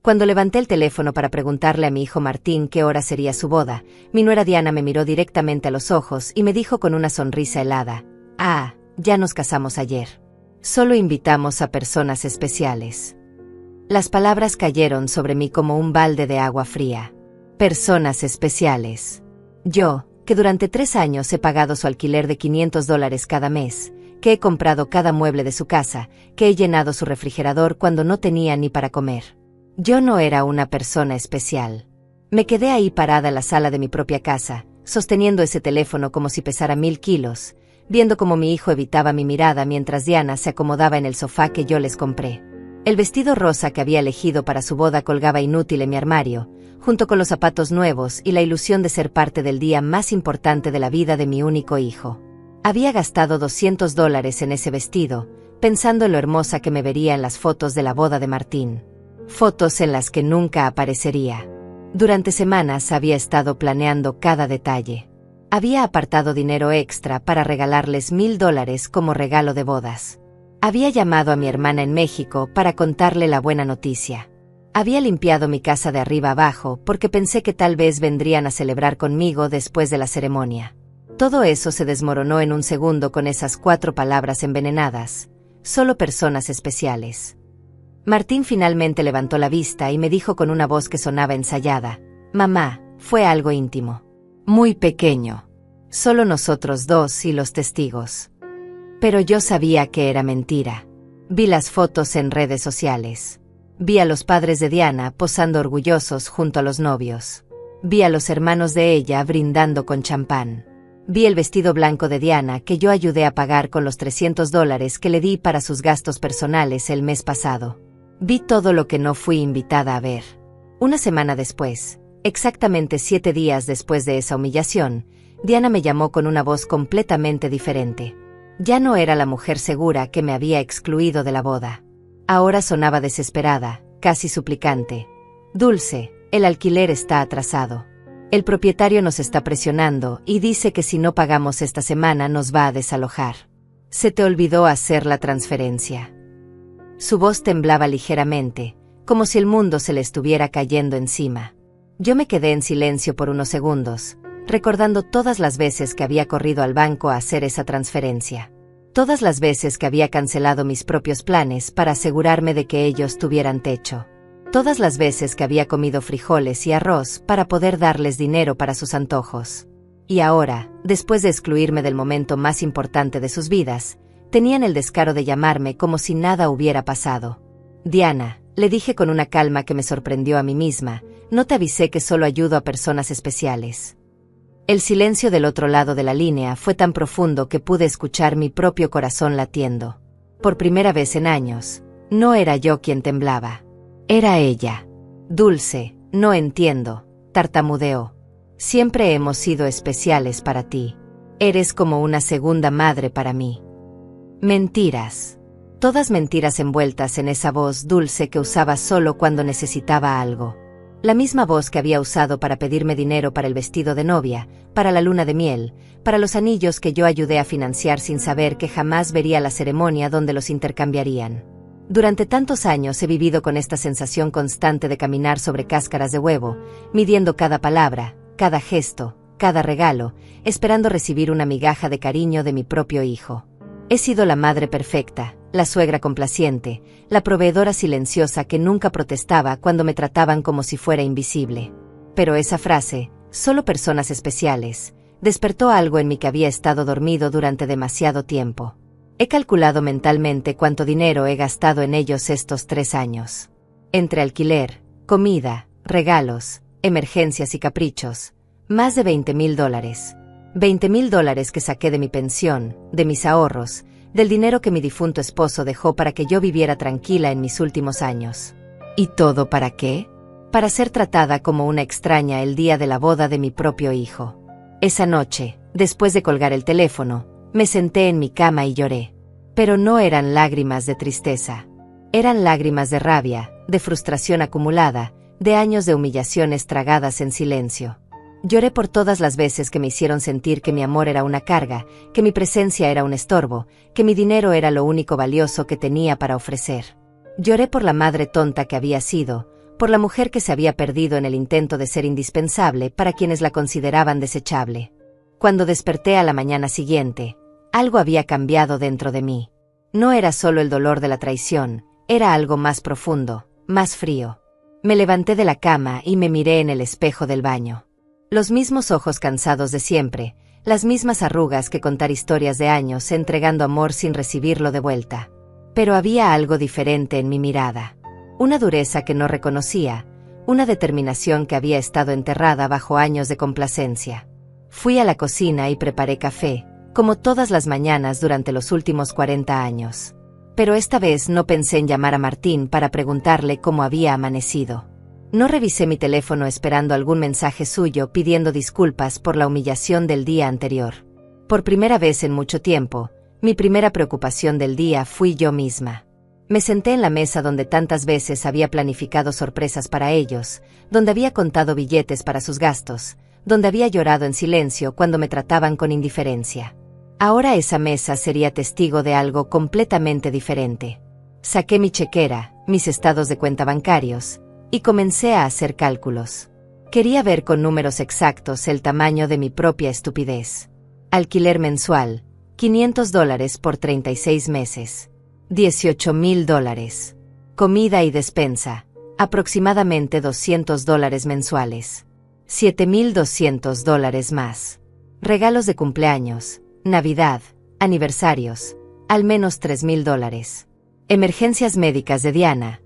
Cuando levanté el teléfono para preguntarle a mi hijo Martín qué hora sería su boda, mi nuera Diana me miró directamente a los ojos y me dijo con una sonrisa helada: «Ah, ya nos casamos ayer. Solo invitamos a personas especiales». Las palabras cayeron sobre mí como un balde de agua fría. Personas especiales. Yo, que durante 3 años he pagado su alquiler de $500 cada mes, que he comprado cada mueble de su casa, que he llenado su refrigerador cuando no tenía ni para comer. Yo no era una persona especial. Me quedé ahí parada en la sala de mi propia casa, sosteniendo ese teléfono como si pesara 1000 kilos, viendo cómo mi hijo evitaba mi mirada mientras Diana se acomodaba en el sofá que yo les compré. El vestido rosa que había elegido para su boda colgaba inútil en mi armario, junto con los zapatos nuevos y la ilusión de ser parte del día más importante de la vida de mi único hijo. Había gastado $200 en ese vestido, pensando en lo hermosa que me vería en las fotos de la boda de Martín. Fotos en las que nunca aparecería. Durante semanas había estado planeando cada detalle. Había apartado dinero extra para regalarles $1000 como regalo de bodas. Había llamado a mi hermana en México para contarle la buena noticia. Había limpiado mi casa de arriba abajo porque pensé que tal vez vendrían a celebrar conmigo después de la ceremonia. Todo eso se desmoronó en un segundo con esas 4 palabras envenenadas: solo personas especiales. Martín finalmente levantó la vista y me dijo con una voz que sonaba ensayada: «Mamá, fue algo íntimo. Muy pequeño. Solo nosotros 2 y los testigos». Pero yo sabía que era mentira. Vi las fotos en redes sociales. Vi a los padres de Diana posando orgullosos junto a los novios. Vi a los hermanos de ella brindando con champán. Vi el vestido blanco de Diana que yo ayudé a pagar con los $300 que le di para sus gastos personales el mes pasado. Vi todo lo que no fui invitada a ver. Una semana después, exactamente 7 días después de esa humillación, Diana me llamó con una voz completamente diferente. Ya no era la mujer segura que me había excluido de la boda. Ahora sonaba desesperada, casi suplicante. «Dulce, el alquiler está atrasado. El propietario nos está presionando y dice que si no pagamos esta semana nos va a desalojar. Se te olvidó hacer la transferencia». Su voz temblaba ligeramente, como si el mundo se le estuviera cayendo encima. Yo me quedé en silencio por unos segundos, recordando todas las veces que había corrido al banco a hacer esa transferencia. Todas las veces que había cancelado mis propios planes para asegurarme de que ellos tuvieran techo. Todas las veces que había comido frijoles y arroz para poder darles dinero para sus antojos. Y ahora, después de excluirme del momento más importante de sus vidas, tenían el descaro de llamarme como si nada hubiera pasado. «Diana», le dije con una calma que me sorprendió a mí misma, «no te avisé que solo ayudo a personas especiales». El silencio del otro lado de la línea fue tan profundo que pude escuchar mi propio corazón latiendo. Por primera vez en años, no era yo quien temblaba. Era ella. «Dulce, no entiendo», tartamudeó. «Siempre hemos sido especiales para ti. Eres como una segunda madre para mí». Mentiras. Todas mentiras envueltas en esa voz dulce que usaba solo cuando necesitaba algo. La misma voz que había usado para pedirme dinero para el vestido de novia, para la luna de miel, para los anillos que yo ayudé a financiar sin saber que jamás vería la ceremonia donde los intercambiarían. Durante tantos años he vivido con esta sensación constante de caminar sobre cáscaras de huevo, midiendo cada palabra, cada gesto, cada regalo, esperando recibir una migaja de cariño de mi propio hijo. He sido la madre perfecta, la suegra complaciente, la proveedora silenciosa que nunca protestaba cuando me trataban como si fuera invisible. Pero esa frase, «solo personas especiales», despertó algo en mí que había estado dormido durante demasiado tiempo. He calculado mentalmente cuánto dinero he gastado en ellos estos 3 años. Entre alquiler, comida, regalos, emergencias y caprichos, más de $20,000. $20,000 que saqué de mi pensión, de mis ahorros, del dinero que mi difunto esposo dejó para que yo viviera tranquila en mis últimos años. ¿Y todo para qué? Para ser tratada como una extraña el día de la boda de mi propio hijo. Esa noche, después de colgar el teléfono, me senté en mi cama y lloré. Pero no eran lágrimas de tristeza. Eran lágrimas de rabia, de frustración acumulada, de años de humillaciones tragadas en silencio. Lloré por todas las veces que me hicieron sentir que mi amor era una carga, que mi presencia era un estorbo, que mi dinero era lo único valioso que tenía para ofrecer. Lloré por la madre tonta que había sido, por la mujer que se había perdido en el intento de ser indispensable para quienes la consideraban desechable. Cuando desperté a la mañana siguiente, algo había cambiado dentro de mí. No era solo el dolor de la traición, era algo más profundo, más frío. Me levanté de la cama y me miré en el espejo del baño. Los mismos ojos cansados de siempre, las mismas arrugas que contar historias de años entregando amor sin recibirlo de vuelta. Pero había algo diferente en mi mirada. Una dureza que no reconocía, una determinación que había estado enterrada bajo años de complacencia. Fui a la cocina y preparé café, como todas las mañanas durante los últimos 40 años. Pero esta vez no pensé en llamar a Martín para preguntarle cómo había amanecido. No revisé mi teléfono esperando algún mensaje suyo pidiendo disculpas por la humillación del día anterior. Por primera vez en mucho tiempo, mi primera preocupación del día fui yo misma. Me senté en la mesa donde tantas veces había planificado sorpresas para ellos, donde había contado billetes para sus gastos, donde había llorado en silencio cuando me trataban con indiferencia. Ahora esa mesa sería testigo de algo completamente diferente. Saqué mi chequera, mis estados de cuenta bancarios, y comencé a hacer cálculos. Quería ver con números exactos el tamaño de mi propia estupidez. Alquiler mensual, $500 por 36 meses. $18,000. Comida y despensa, aproximadamente $200 mensuales. $7,200 más. Regalos de cumpleaños, Navidad, aniversarios, al menos $3,000. Emergencias médicas de Diana,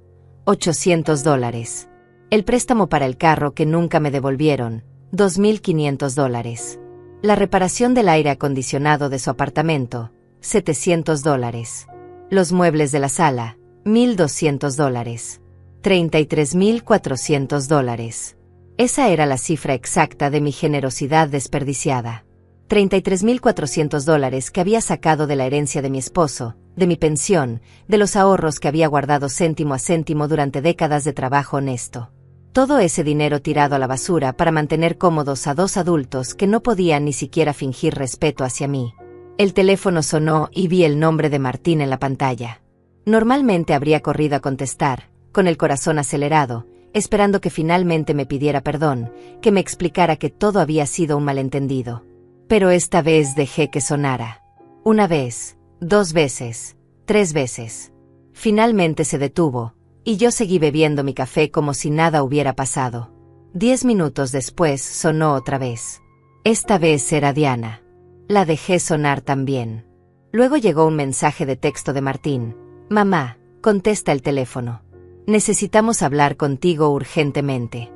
$800. El préstamo para el carro que nunca me devolvieron, $2,500. La reparación del aire acondicionado de su apartamento, $700. Los muebles de la sala, $1,200. $33,400. Esa era la cifra exacta de mi generosidad desperdiciada. $33,400 que había sacado de la herencia de mi esposo, de mi pensión, de los ahorros que había guardado céntimo a céntimo durante décadas de trabajo honesto. Todo ese dinero tirado a la basura para mantener cómodos a dos adultos que no podían ni siquiera fingir respeto hacia mí. El teléfono sonó y vi el nombre de Martín en la pantalla. Normalmente habría corrido a contestar, con el corazón acelerado, esperando que finalmente me pidiera perdón, que me explicara que todo había sido un malentendido. Pero esta vez dejé que sonara. Una vez, 2 veces, 3 veces. Finalmente se detuvo, y yo seguí bebiendo mi café como si nada hubiera pasado. 10 minutos después sonó otra vez. Esta vez era Diana. La dejé sonar también. Luego llegó un mensaje de texto de Martín. Mamá, contesta el teléfono. Necesitamos hablar contigo urgentemente.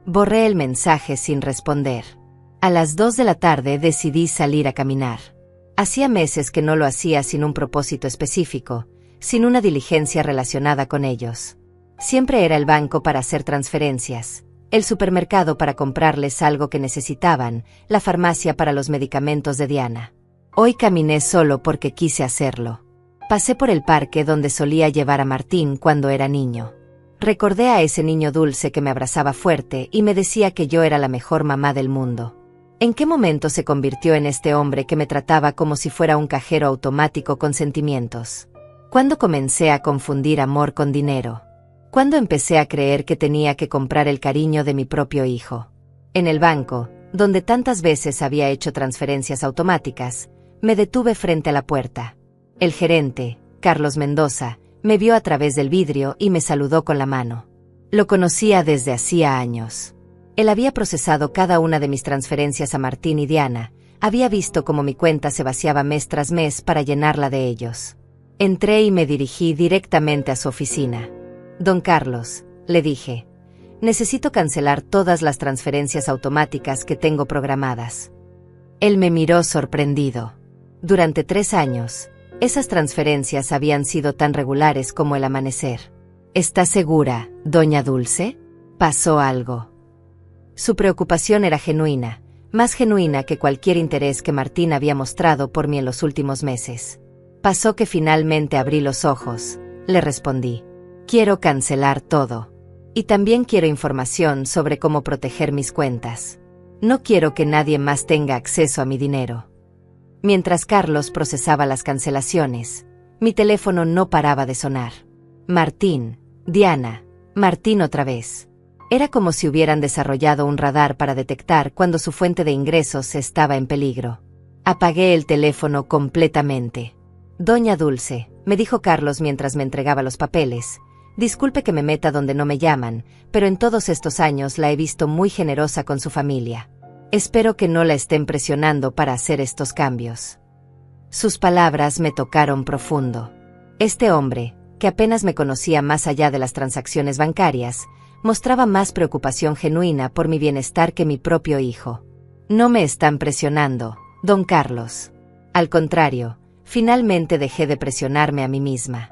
Borré el mensaje sin responder. A las 2 de la tarde decidí salir a caminar. Hacía meses que no lo hacía sin un propósito específico, sin una diligencia relacionada con ellos. Siempre era el banco para hacer transferencias, el supermercado para comprarles algo que necesitaban, la farmacia para los medicamentos de Diana. Hoy caminé solo porque quise hacerlo. Pasé por el parque donde solía llevar a Martín cuando era niño. Recordé a ese niño dulce que me abrazaba fuerte y me decía que yo era la mejor mamá del mundo. ¿En qué momento se convirtió en este hombre que me trataba como si fuera un cajero automático con sentimientos? ¿Cuándo comencé a confundir amor con dinero? ¿Cuándo empecé a creer que tenía que comprar el cariño de mi propio hijo? En el banco, donde tantas veces había hecho transferencias automáticas, me detuve frente a la puerta. El gerente, Carlos Mendoza, me vio a través del vidrio y me saludó con la mano. Lo conocía desde hacía años. Él había procesado cada una de mis transferencias a Martín y Diana, había visto cómo mi cuenta se vaciaba mes tras mes para llenarla de ellos. Entré y me dirigí directamente a su oficina. Don Carlos, le dije, necesito cancelar todas las transferencias automáticas que tengo programadas. Él me miró sorprendido. Durante 3 años, esas transferencias habían sido tan regulares como el amanecer. ¿Está segura, doña Dulce? ¿Pasó algo? Su preocupación era genuina, más genuina que cualquier interés que Martín había mostrado por mí en los últimos meses. Pasó que finalmente abrí los ojos, le respondí. Quiero cancelar todo. Y también quiero información sobre cómo proteger mis cuentas. No quiero que nadie más tenga acceso a mi dinero. Mientras Carlos procesaba las cancelaciones, mi teléfono no paraba de sonar. Martín, Diana, Martín otra vez. Era como si hubieran desarrollado un radar para detectar cuando su fuente de ingresos estaba en peligro. Apagué el teléfono completamente. Doña Dulce, me dijo Carlos mientras me entregaba los papeles, disculpe que me meta donde no me llaman, pero en todos estos años la he visto muy generosa con su familia. Espero que no la estén presionando para hacer estos cambios. Sus palabras me tocaron profundo. Este hombre, que apenas me conocía más allá de las transacciones bancarias, mostraba más preocupación genuina por mi bienestar que mi propio hijo. No me están presionando, don Carlos. Al contrario, finalmente dejé de presionarme a mí misma.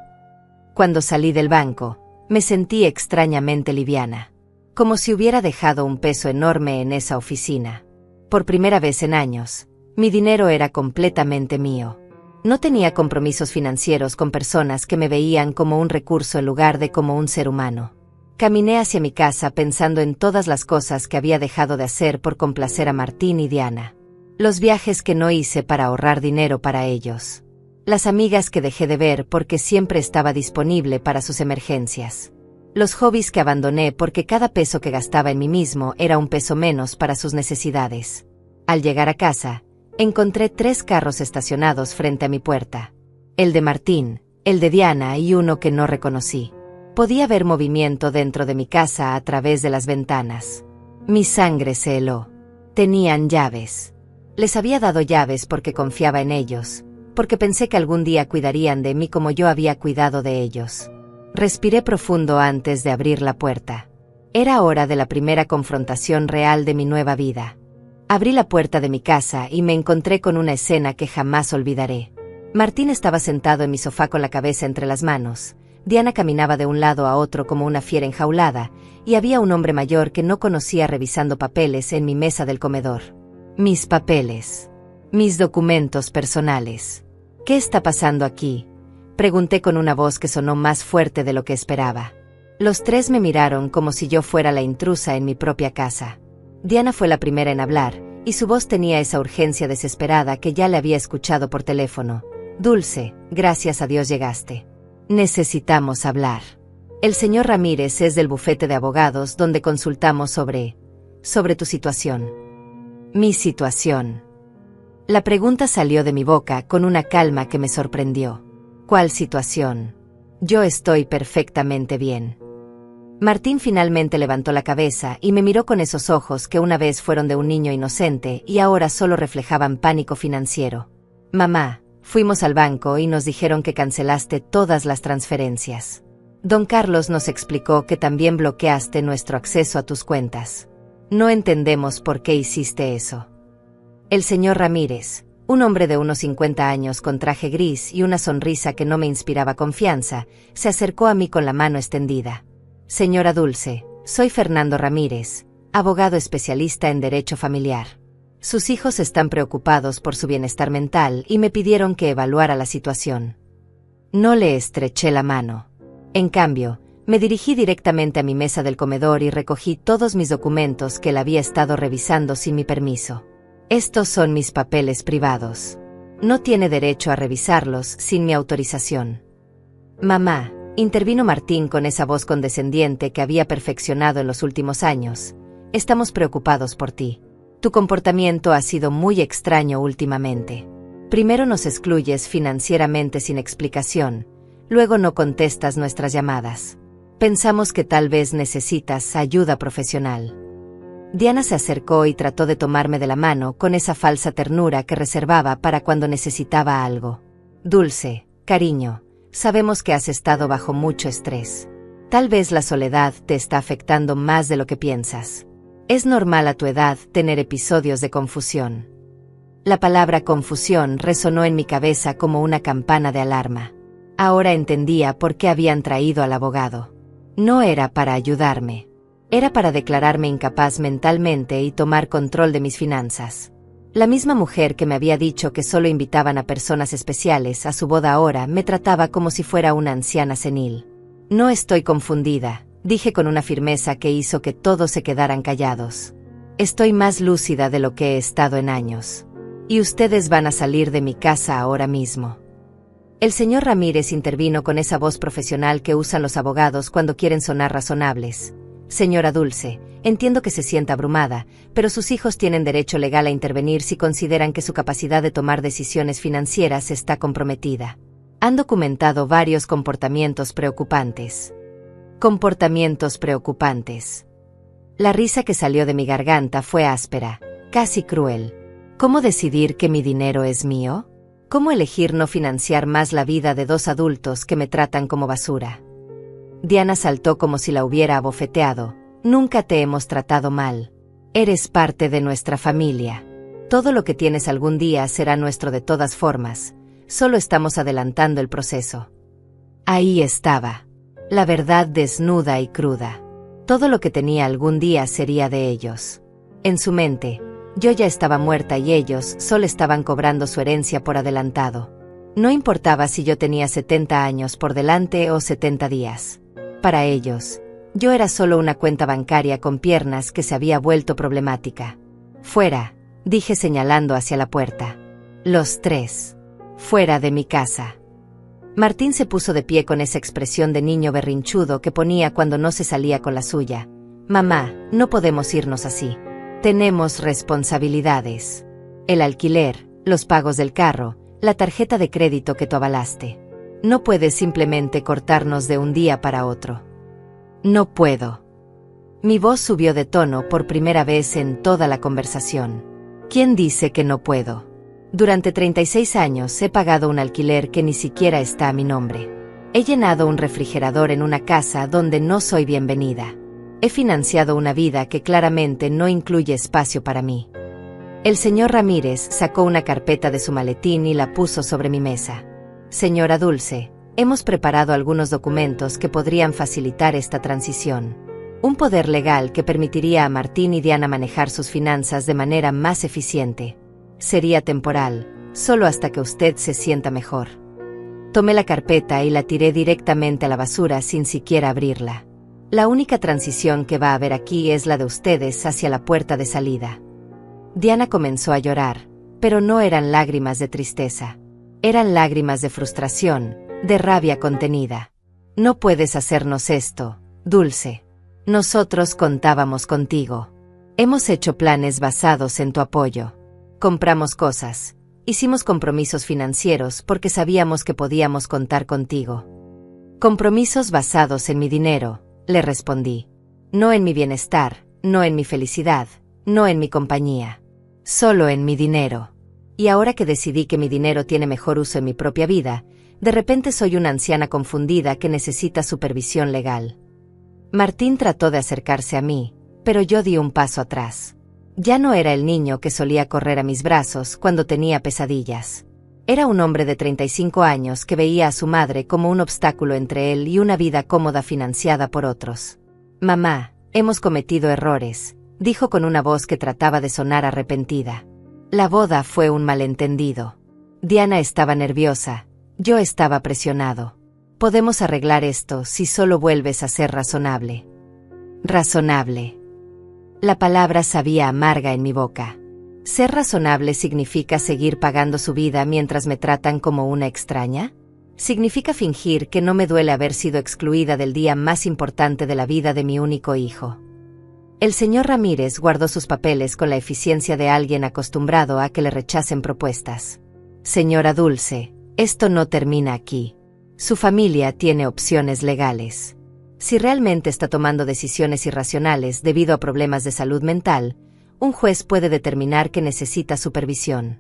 Cuando salí del banco, me sentí extrañamente liviana, como si hubiera dejado un peso enorme en esa oficina. Por primera vez en años, mi dinero era completamente mío. No tenía compromisos financieros con personas que me veían como un recurso en lugar de como un ser humano. Caminé hacia mi casa pensando en todas las cosas que había dejado de hacer por complacer a Martín y Diana. Los viajes que no hice para ahorrar dinero para ellos. Las amigas que dejé de ver porque siempre estaba disponible para sus emergencias. Los hobbies que abandoné porque cada peso que gastaba en mí mismo era un peso menos para sus necesidades. Al llegar a casa, encontré 3 carros estacionados frente a mi puerta. El de Martín, el de Diana y uno que no reconocí. Podía ver movimiento dentro de mi casa a través de las ventanas. Mi sangre se heló. Tenían llaves. Les había dado llaves porque confiaba en ellos, porque pensé que algún día cuidarían de mí como yo había cuidado de ellos. Respiré profundo antes de abrir la puerta. Era hora de la primera confrontación real de mi nueva vida. Abrí la puerta de mi casa y me encontré con una escena que jamás olvidaré. Martín estaba sentado en mi sofá con la cabeza entre las manos. Diana caminaba de un lado a otro como una fiera enjaulada, y había un hombre mayor que no conocía revisando papeles en mi mesa del comedor. Mis papeles. Mis documentos personales. ¿Qué está pasando aquí?, pregunté con una voz que sonó más fuerte de lo que esperaba. Los 3 me miraron como si yo fuera la intrusa en mi propia casa. Diana fue la primera en hablar, y su voz tenía esa urgencia desesperada que ya le había escuchado por teléfono. Dulce, gracias a Dios llegaste. Necesitamos hablar. El señor Ramírez es del bufete de abogados donde consultamos sobre tu situación. Mi situación. La pregunta salió de mi boca con una calma que me sorprendió. ¿Cuál situación? Yo estoy perfectamente bien. Martín finalmente levantó la cabeza y me miró con esos ojos que una vez fueron de un niño inocente y ahora solo reflejaban pánico financiero. Mamá, fuimos al banco y nos dijeron que cancelaste todas las transferencias. Don Carlos nos explicó que también bloqueaste nuestro acceso a tus cuentas. No entendemos por qué hiciste eso. El señor Ramírez, un hombre de unos 50 años con traje gris y una sonrisa que no me inspiraba confianza, se acercó a mí con la mano extendida. Señora Dulce, soy Fernando Ramírez, abogado especialista en derecho familiar. Sus hijos están preocupados por su bienestar mental y me pidieron que evaluara la situación. No le estreché la mano. En cambio, me dirigí directamente a mi mesa del comedor y recogí todos mis documentos que él había estado revisando sin mi permiso. Estos son mis papeles privados. No tiene derecho a revisarlos sin mi autorización. Mamá, intervino Martín con esa voz condescendiente que había perfeccionado en los últimos años. Estamos preocupados por ti. Tu comportamiento ha sido muy extraño últimamente. Primero nos excluyes financieramente sin explicación, luego no contestas nuestras llamadas. Pensamos que tal vez necesitas ayuda profesional. Diana se acercó y trató de tomarme de la mano con esa falsa ternura que reservaba para cuando necesitaba algo. Dulce, cariño, sabemos que has estado bajo mucho estrés. Tal vez la soledad te está afectando más de lo que piensas. Es normal a tu edad tener episodios de confusión. La palabra confusión resonó en mi cabeza como una campana de alarma. Ahora entendía por qué habían traído al abogado. No era para ayudarme. Era para declararme incapaz mentalmente y tomar control de mis finanzas. La misma mujer que me había dicho que solo invitaban a personas especiales a su boda ahora me trataba como si fuera una anciana senil. No estoy confundida, dije con una firmeza que hizo que todos se quedaran callados. Estoy más lúcida de lo que he estado en años. Y ustedes van a salir de mi casa ahora mismo. El señor Ramírez intervino con esa voz profesional que usan los abogados cuando quieren sonar razonables. Señora Dulce, entiendo que se sienta abrumada, pero sus hijos tienen derecho legal a intervenir si consideran que su capacidad de tomar decisiones financieras está comprometida. Han documentado varios comportamientos preocupantes. Comportamientos preocupantes. La risa que salió de mi garganta fue áspera, casi cruel. ¿Cómo decidir que mi dinero es mío? ¿Cómo elegir no financiar más la vida de dos adultos que me tratan como basura? Diana saltó como si la hubiera abofeteado. Nunca te hemos tratado mal. Eres parte de nuestra familia. Todo lo que tienes algún día será nuestro de todas formas. Solo estamos adelantando el proceso. Ahí estaba. La verdad desnuda y cruda. Todo lo que tenía algún día sería de ellos. En su mente, yo ya estaba muerta y ellos solo estaban cobrando su herencia por adelantado. No importaba si yo tenía 70 años por delante o 70 días. Para ellos, yo era solo una cuenta bancaria con piernas que se había vuelto problemática. Fuera, dije señalando hacia la puerta. Los tres. Fuera de mi casa. Martín se puso de pie con esa expresión de niño berrinchudo que ponía cuando no se salía con la suya. Mamá, no podemos irnos así. Tenemos responsabilidades. El alquiler, los pagos del carro, la tarjeta de crédito que tú avalaste. No puedes simplemente cortarnos de un día para otro. No puedo. Mi voz subió de tono por primera vez en toda la conversación. ¿Quién dice que no puedo? Durante 36 años he pagado un alquiler que ni siquiera está a mi nombre. He llenado un refrigerador en una casa donde no soy bienvenida. He financiado una vida que claramente no incluye espacio para mí. El señor Ramírez sacó una carpeta de su maletín y la puso sobre mi mesa. Señora Dulce, hemos preparado algunos documentos que podrían facilitar esta transición. Un poder legal que permitiría a Martín y Diana manejar sus finanzas de manera más eficiente. Sería temporal, solo hasta que usted se sienta mejor. Tomé la carpeta y la tiré directamente a la basura sin siquiera abrirla. La única transición que va a haber aquí es la de ustedes hacia la puerta de salida. Diana comenzó a llorar, pero no eran lágrimas de tristeza. Eran lágrimas de frustración, de rabia contenida. No puedes hacernos esto, Dulce. Nosotros contábamos contigo. Hemos hecho planes basados en tu apoyo. Compramos cosas. Hicimos compromisos financieros porque sabíamos que podíamos contar contigo. Compromisos basados en mi dinero, le respondí. No en mi bienestar, no en mi felicidad, no en mi compañía. Solo en mi dinero. Y ahora que decidí que mi dinero tiene mejor uso en mi propia vida, de repente soy una anciana confundida que necesita supervisión legal. Martín trató de acercarse a mí, pero yo di un paso atrás. Ya no era el niño que solía correr a mis brazos cuando tenía pesadillas. Era un hombre de 35 años que veía a su madre como un obstáculo entre él y una vida cómoda financiada por otros. Mamá, hemos cometido errores, dijo con una voz que trataba de sonar arrepentida. La boda fue un malentendido. Diana estaba nerviosa, yo estaba presionado. Podemos arreglar esto si solo vuelves a ser razonable. Razonable. La palabra sabía amarga en mi boca. ¿Ser razonable significa seguir pagando su vida mientras me tratan como una extraña? ¿Significa fingir que no me duele haber sido excluida del día más importante de la vida de mi único hijo? El señor Ramírez guardó sus papeles con la eficiencia de alguien acostumbrado a que le rechacen propuestas. Señora Dulce, esto no termina aquí. Su familia tiene opciones legales. Si realmente está tomando decisiones irracionales debido a problemas de salud mental, un juez puede determinar que necesita supervisión.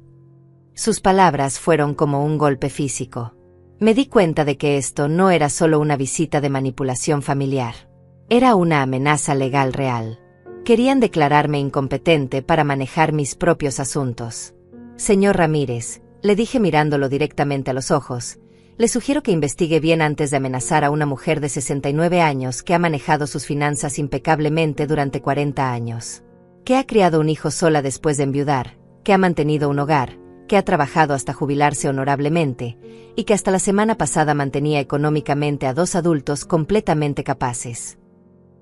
Sus palabras fueron como un golpe físico. Me di cuenta de que esto no era solo una visita de manipulación familiar. Era una amenaza legal real. Querían declararme incompetente para manejar mis propios asuntos. Señor Ramírez, le dije mirándolo directamente a los ojos, le sugiero que investigue bien antes de amenazar a una mujer de 69 años que ha manejado sus finanzas impecablemente durante 40 años. Que ha criado un hijo sola después de enviudar, que ha mantenido un hogar, que ha trabajado hasta jubilarse honorablemente, y que hasta la semana pasada mantenía económicamente a dos adultos completamente capaces.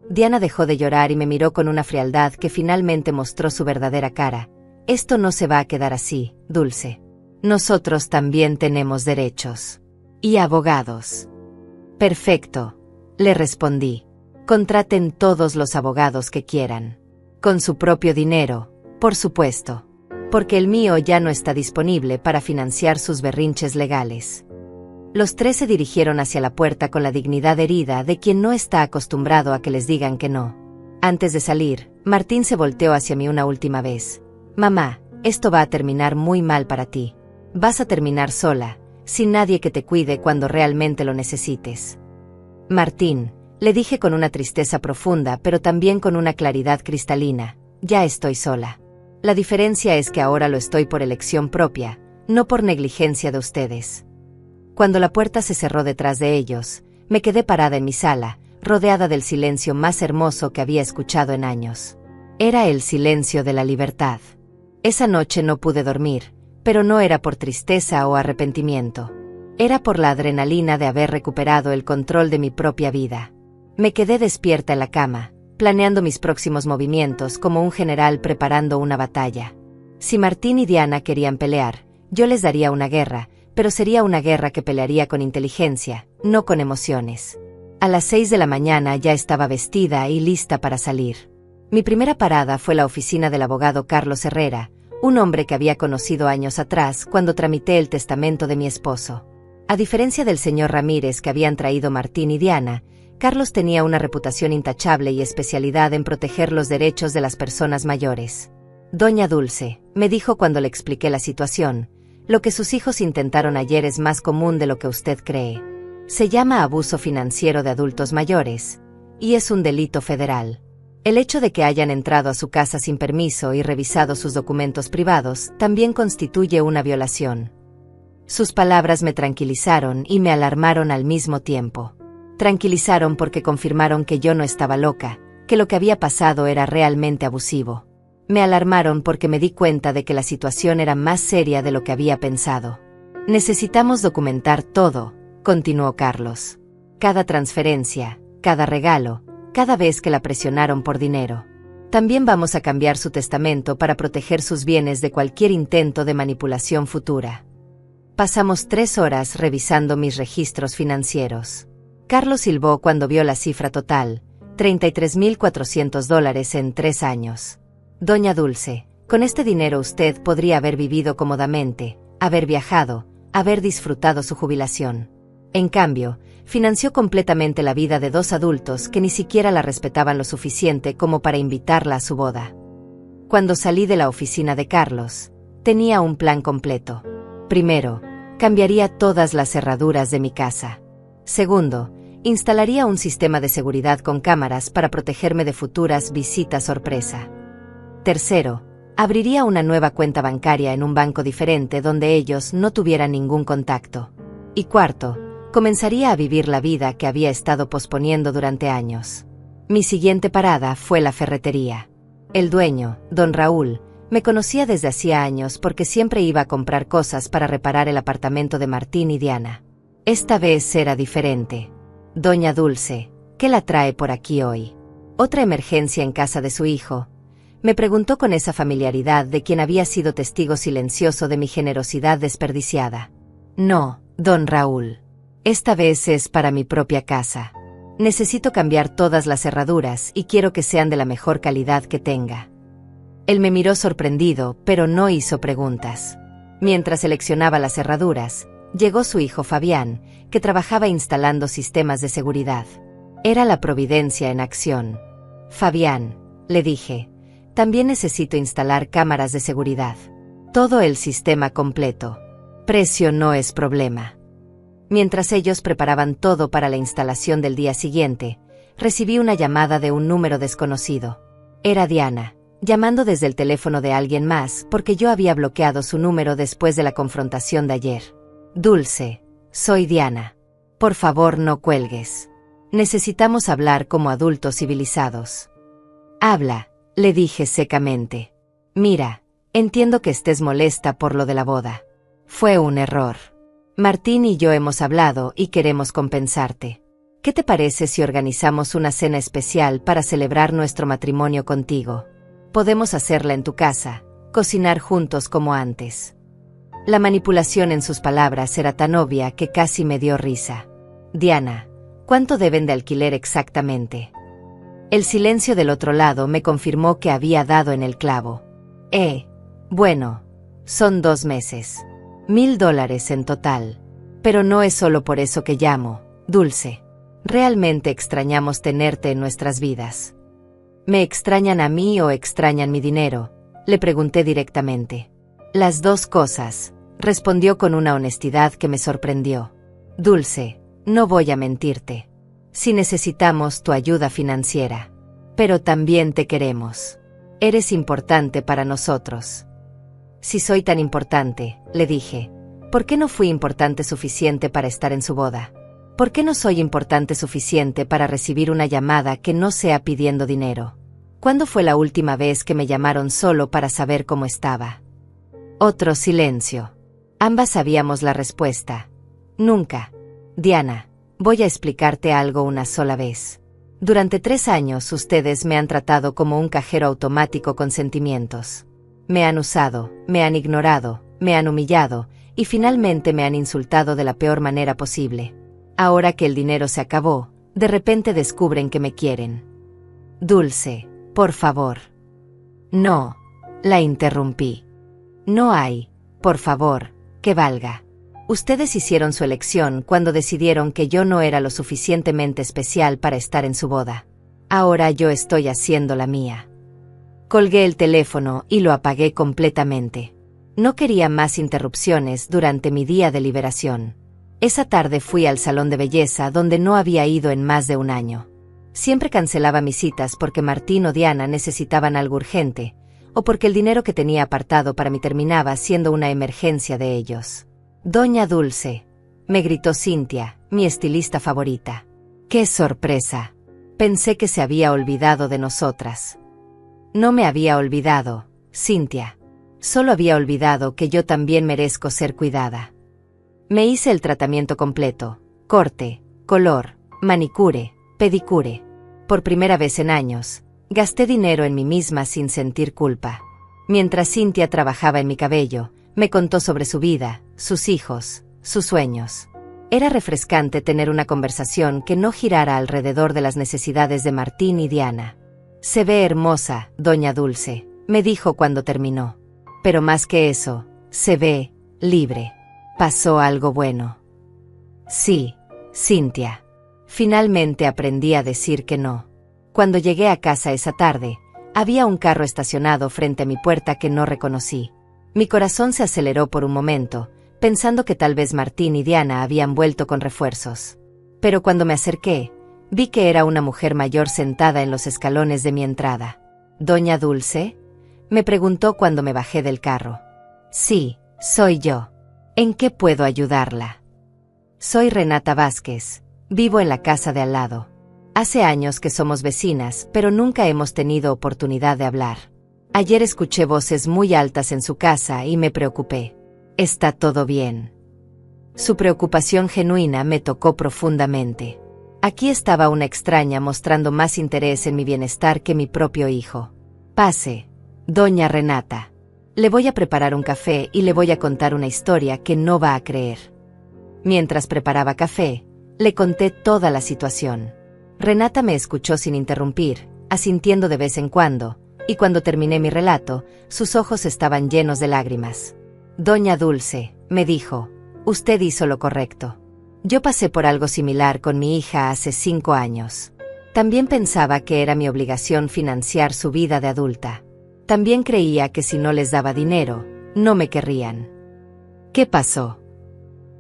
Diana dejó de llorar y me miró con una frialdad que finalmente mostró su verdadera cara. Esto no se va a quedar así, Dulce. Nosotros también tenemos derechos. Y abogados. Perfecto, le respondí. Contraten todos los abogados que quieran. Con su propio dinero, por supuesto. Porque el mío ya no está disponible para financiar sus berrinches legales. Los tres se dirigieron hacia la puerta con la dignidad herida de quien no está acostumbrado a que les digan que no. Antes de salir, Martín se volteó hacia mí una última vez. Mamá, esto va a terminar muy mal para ti. Vas a terminar sola, sin nadie que te cuide cuando realmente lo necesites. Martín, le dije con una tristeza profunda pero también con una claridad cristalina, ya estoy sola. La diferencia es que ahora lo estoy por elección propia, no por negligencia de ustedes. Cuando la puerta se cerró detrás de ellos, me quedé parada en mi sala, rodeada del silencio más hermoso que había escuchado en años. Era el silencio de la libertad. Esa noche no pude dormir, pero no era por tristeza o arrepentimiento. Era por la adrenalina de haber recuperado el control de mi propia vida. Me quedé despierta en la cama, planeando mis próximos movimientos como un general preparando una batalla. Si Martín y Diana querían pelear, yo les daría una guerra, pero sería una guerra que pelearía con inteligencia, no con emociones. A las 6 de la mañana ya estaba vestida y lista para salir. Mi primera parada fue la oficina del abogado Carlos Herrera, un hombre que había conocido años atrás cuando tramité el testamento de mi esposo. A diferencia del señor Ramírez que habían traído Martín y Diana, Carlos tenía una reputación intachable y especialidad en proteger los derechos de las personas mayores. Doña Dulce, me dijo cuando le expliqué la situación, lo que sus hijos intentaron ayer es más común de lo que usted cree. Se llama abuso financiero de adultos mayores, y es un delito federal. El hecho de que hayan entrado a su casa sin permiso y revisado sus documentos privados también constituye una violación. Sus palabras me tranquilizaron y me alarmaron al mismo tiempo. Tranquilizaron porque confirmaron que yo no estaba loca, que lo que había pasado era realmente abusivo. Me alarmaron porque me di cuenta de que la situación era más seria de lo que había pensado. Necesitamos documentar todo, continuó Carlos. Cada transferencia, cada regalo, cada vez que la presionaron por dinero. También vamos a cambiar su testamento para proteger sus bienes de cualquier intento de manipulación futura. Pasamos 3 horas revisando mis registros financieros. Carlos silbó cuando vio la cifra total, $33,400 en 3 años. Doña Dulce, con este dinero usted podría haber vivido cómodamente, haber viajado, haber disfrutado su jubilación. En cambio, financió completamente la vida de 2 adultos que ni siquiera la respetaban lo suficiente como para invitarla a su boda. Cuando salí de la oficina de Carlos, tenía un plan completo. Primero, cambiaría todas las cerraduras de mi casa. Segundo, instalaría un sistema de seguridad con cámaras para protegerme de futuras visitas sorpresa. Tercero, abriría una nueva cuenta bancaria en un banco diferente donde ellos no tuvieran ningún contacto. Y cuarto, comenzaría a vivir la vida que había estado posponiendo durante años. Mi siguiente parada fue la ferretería. El dueño, don Raúl, me conocía desde hacía años porque siempre iba a comprar cosas para reparar el apartamento de Martín y Diana. Esta vez era diferente. Doña Dulce, ¿qué la trae por aquí hoy? ¿Otra emergencia en casa de su hijo? Me preguntó con esa familiaridad de quien había sido testigo silencioso de mi generosidad desperdiciada. No, don Raúl. Esta vez es para mi propia casa. Necesito cambiar todas las cerraduras y quiero que sean de la mejor calidad que tenga. Él me miró sorprendido, pero no hizo preguntas. Mientras seleccionaba las cerraduras, llegó su hijo Fabián, que trabajaba instalando sistemas de seguridad. Era la providencia en acción. Fabián, le dije, también necesito instalar cámaras de seguridad. Todo el sistema completo. Precio no es problema. Mientras ellos preparaban todo para la instalación del día siguiente, recibí una llamada de un número desconocido. Era Diana, llamando desde el teléfono de alguien más porque yo había bloqueado su número después de la confrontación de ayer. Dulce, soy Diana. Por favor, no cuelgues. Necesitamos hablar como adultos civilizados. Habla, le dije secamente. Mira, entiendo que estés molesta por lo de la boda. Fue un error. Martín y yo hemos hablado y queremos compensarte. ¿Qué te parece si organizamos una cena especial para celebrar nuestro matrimonio contigo? Podemos hacerla en tu casa, cocinar juntos como antes. La manipulación en sus palabras era tan obvia que casi me dio risa. Diana, ¿cuánto deben de alquiler exactamente? El silencio del otro lado me confirmó que había dado en el clavo. Bueno, son 2 meses. $1000 en total. Pero no es solo por eso que llamo, Dulce. Realmente extrañamos tenerte en nuestras vidas. ¿Me extrañan a mí o extrañan mi dinero?, le pregunté directamente. Las 2 cosas, respondió con una honestidad que me sorprendió. Dulce, no voy a mentirte. Si necesitamos tu ayuda financiera. Pero también te queremos. Eres importante para nosotros. Si soy tan importante, le dije, ¿por qué no fui importante suficiente para estar en su boda? ¿Por qué no soy importante suficiente para recibir una llamada que no sea pidiendo dinero? ¿Cuándo fue la última vez que me llamaron solo para saber cómo estaba? Otro silencio. Ambas sabíamos la respuesta. Nunca. Diana, voy a explicarte algo una sola vez. Durante 3 años ustedes me han tratado como un cajero automático con sentimientos. Me han usado, me han ignorado, me han humillado, y finalmente me han insultado de la peor manera posible. Ahora que el dinero se acabó, de repente descubren que me quieren. Dulce, por favor. No, la interrumpí. No hay, por favor, que valga. Ustedes hicieron su elección cuando decidieron que yo no era lo suficientemente especial para estar en su boda. Ahora yo estoy haciendo la mía. Colgué el teléfono y lo apagué completamente. No quería más interrupciones durante mi día de liberación. Esa tarde fui al salón de belleza donde no había ido en más de 1 año. Siempre cancelaba mis citas porque Martín o Diana necesitaban algo urgente, o porque el dinero que tenía apartado para mí terminaba siendo una emergencia de ellos. Doña Dulce, me gritó Cintia, mi estilista favorita. ¡Qué sorpresa! Pensé que se había olvidado de nosotras. No me había olvidado, Cintia. Solo había olvidado que yo también merezco ser cuidada. Me hice el tratamiento completo, corte, color, manicure, pedicure. Por primera vez en años, gasté dinero en mí misma sin sentir culpa. Mientras Cintia trabajaba en mi cabello, me contó sobre su vida, sus hijos, sus sueños. Era refrescante tener una conversación que no girara alrededor de las necesidades de Martín y Diana. Se ve hermosa, doña Dulce, me dijo cuando terminó. Pero más que eso, se ve libre. Pasó algo bueno. Sí, Cintia. Finalmente aprendí a decir que no. Cuando llegué a casa esa tarde, había un carro estacionado frente a mi puerta que no reconocí. Mi corazón se aceleró por un momento, pensando que tal vez Martín y Diana habían vuelto con refuerzos. Pero cuando me acerqué, vi que era una mujer mayor sentada en los escalones de mi entrada. ¿Doña Dulce?, me preguntó cuando me bajé del carro. Sí, soy yo. ¿En qué puedo ayudarla? Soy Renata Vázquez, vivo en la casa de al lado. Hace años que somos vecinas, pero nunca hemos tenido oportunidad de hablar. Ayer escuché voces muy altas en su casa y me preocupé. ¿Está todo bien? Su preocupación genuina me tocó profundamente. Aquí estaba una extraña mostrando más interés en mi bienestar que mi propio hijo. Pase, doña Renata. Le voy a preparar un café y le voy a contar una historia que no va a creer. Mientras preparaba café, le conté toda la situación. Renata me escuchó sin interrumpir, asintiendo de vez en cuando, y cuando terminé mi relato, sus ojos estaban llenos de lágrimas. Doña Dulce, me dijo, usted hizo lo correcto. Yo pasé por algo similar con mi hija hace 5 años. También pensaba que era mi obligación financiar su vida de adulta. También creía que si no les daba dinero, no me querrían. ¿Qué pasó?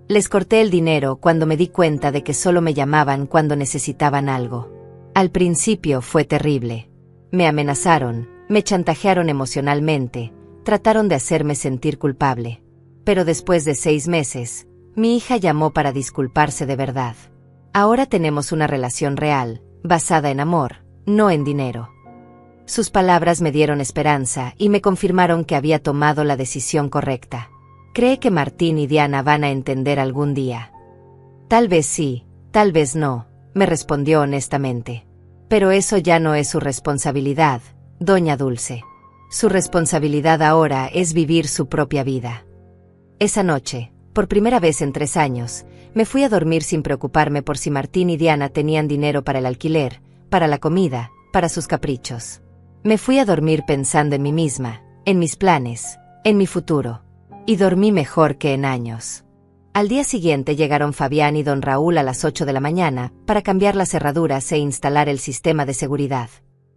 Les corté el dinero cuando me di cuenta de que solo me llamaban cuando necesitaban algo. Al principio fue terrible. Me amenazaron, me chantajearon emocionalmente, trataron de hacerme sentir culpable. Pero después de 6 meses, mi hija llamó para disculparse de verdad. Ahora tenemos una relación real, basada en amor, no en dinero. Sus palabras me dieron esperanza y me confirmaron que había tomado la decisión correcta. ¿Cree que Martín y Diana van a entender algún día? Tal vez sí, tal vez no, me respondió honestamente. Pero eso ya no es su responsabilidad, doña Dulce. Su responsabilidad ahora es vivir su propia vida. Esa noche, por primera vez en 3 años, me fui a dormir sin preocuparme por si Martín y Diana tenían dinero para el alquiler, para la comida, para sus caprichos. Me fui a dormir pensando en mí misma, en mis planes, en mi futuro. Y dormí mejor que en años. Al día siguiente llegaron Fabián y don Raúl a las 8 de la mañana para cambiar las cerraduras e instalar el sistema de seguridad.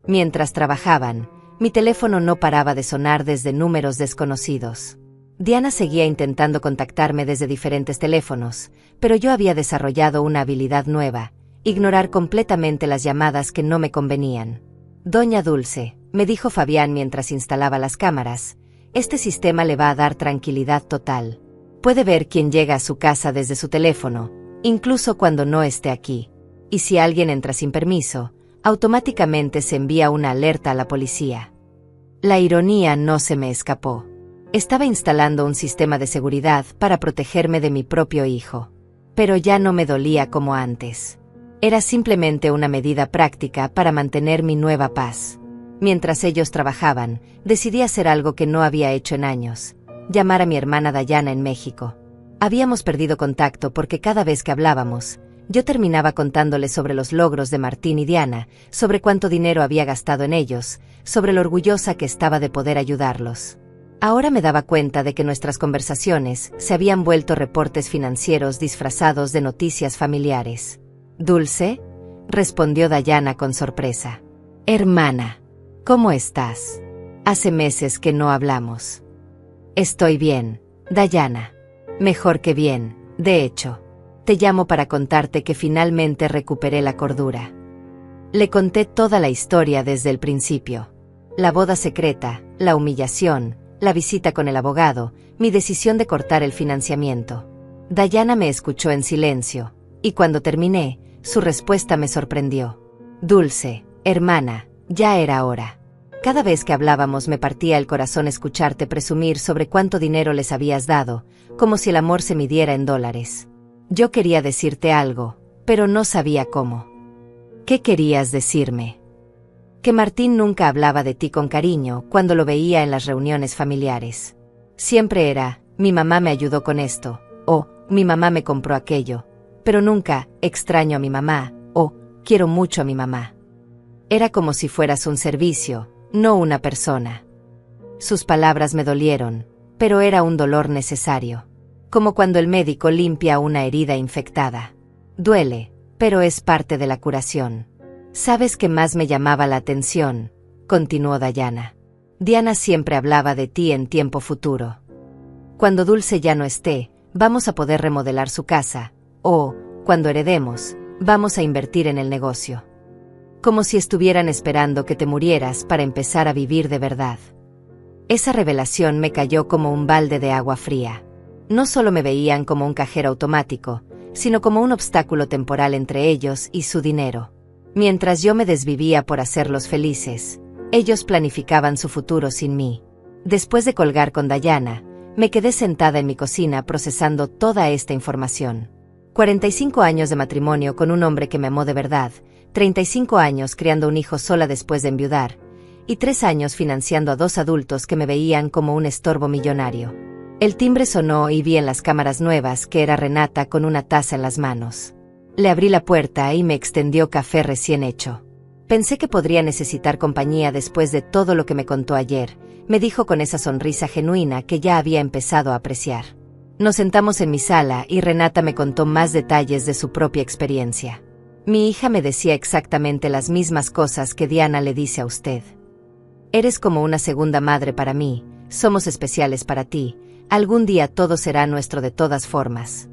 Mientras trabajaban, mi teléfono no paraba de sonar desde números desconocidos. Diana seguía intentando contactarme desde diferentes teléfonos, pero yo había desarrollado una habilidad nueva: ignorar completamente las llamadas que no me convenían. Doña Dulce, me dijo Fabián mientras instalaba las cámaras, este sistema le va a dar tranquilidad total. Puede ver quién llega a su casa desde su teléfono, incluso cuando no esté aquí. Y si alguien entra sin permiso, automáticamente se envía una alerta a la policía. La ironía no se me escapó. Estaba instalando un sistema de seguridad para protegerme de mi propio hijo. Pero ya no me dolía como antes. Era simplemente una medida práctica para mantener mi nueva paz. Mientras ellos trabajaban, decidí hacer algo que no había hecho en años: llamar a mi hermana Dayana en México. Habíamos perdido contacto porque cada vez que hablábamos, yo terminaba contándole sobre los logros de Martín y Diana, sobre cuánto dinero había gastado en ellos, sobre lo orgullosa que estaba de poder ayudarlos. Ahora me daba cuenta de que nuestras conversaciones se habían vuelto reportes financieros disfrazados de noticias familiares. «¿Dulce?», respondió Dayana con sorpresa. «Hermana, ¿cómo estás? Hace meses que no hablamos». «Estoy bien, Dayana. Mejor que bien, de hecho. Te llamo para contarte que finalmente recuperé la cordura». Le conté toda la historia desde el principio. La boda secreta, la humillación, la visita con el abogado, mi decisión de cortar el financiamiento. Dayana me escuchó en silencio, y cuando terminé, su respuesta me sorprendió. «Dulce, hermana, ya era hora. Cada vez que hablábamos me partía el corazón escucharte presumir sobre cuánto dinero les habías dado, como si el amor se midiera en dólares. Yo quería decirte algo, pero no sabía cómo». «¿Qué querías decirme?» «Que Martín nunca hablaba de ti con cariño cuando lo veía en las reuniones familiares. Siempre era: mi mamá me ayudó con esto, o mi mamá me compró aquello, pero nunca: extraño a mi mamá, o quiero mucho a mi mamá. Era como si fueras un servicio, no una persona». Sus palabras me dolieron, pero era un dolor necesario. Como cuando el médico limpia una herida infectada. Duele, pero es parte de la curación. «¿Sabes qué más me llamaba la atención?», continuó Dayana. «Diana siempre hablaba de ti en tiempo futuro. Cuando Dulce ya no esté, vamos a poder remodelar su casa, o, cuando heredemos, vamos a invertir en el negocio. Como si estuvieran esperando que te murieras para empezar a vivir de verdad». Esa revelación me cayó como un balde de agua fría. No solo me veían como un cajero automático, sino como un obstáculo temporal entre ellos y su dinero. Mientras yo me desvivía por hacerlos felices, ellos planificaban su futuro sin mí. Después de colgar con Dayana, me quedé sentada en mi cocina procesando toda esta información. 45 años de matrimonio con un hombre que me amó de verdad, 35 años criando un hijo sola después de enviudar, y 3 años financiando a 2 adultos que me veían como un estorbo millonario. El timbre sonó y vi en las cámaras nuevas que era Renata con una taza en las manos. Le abrí la puerta y me extendió café recién hecho. «Pensé que podría necesitar compañía después de todo lo que me contó ayer», me dijo con esa sonrisa genuina que ya había empezado a apreciar. Nos sentamos en mi sala y Renata me contó más detalles de su propia experiencia. «Mi hija me decía exactamente las mismas cosas que Diana le dice a usted. Eres como una segunda madre para mí, somos especiales para ti, algún día todo será nuestro de todas formas».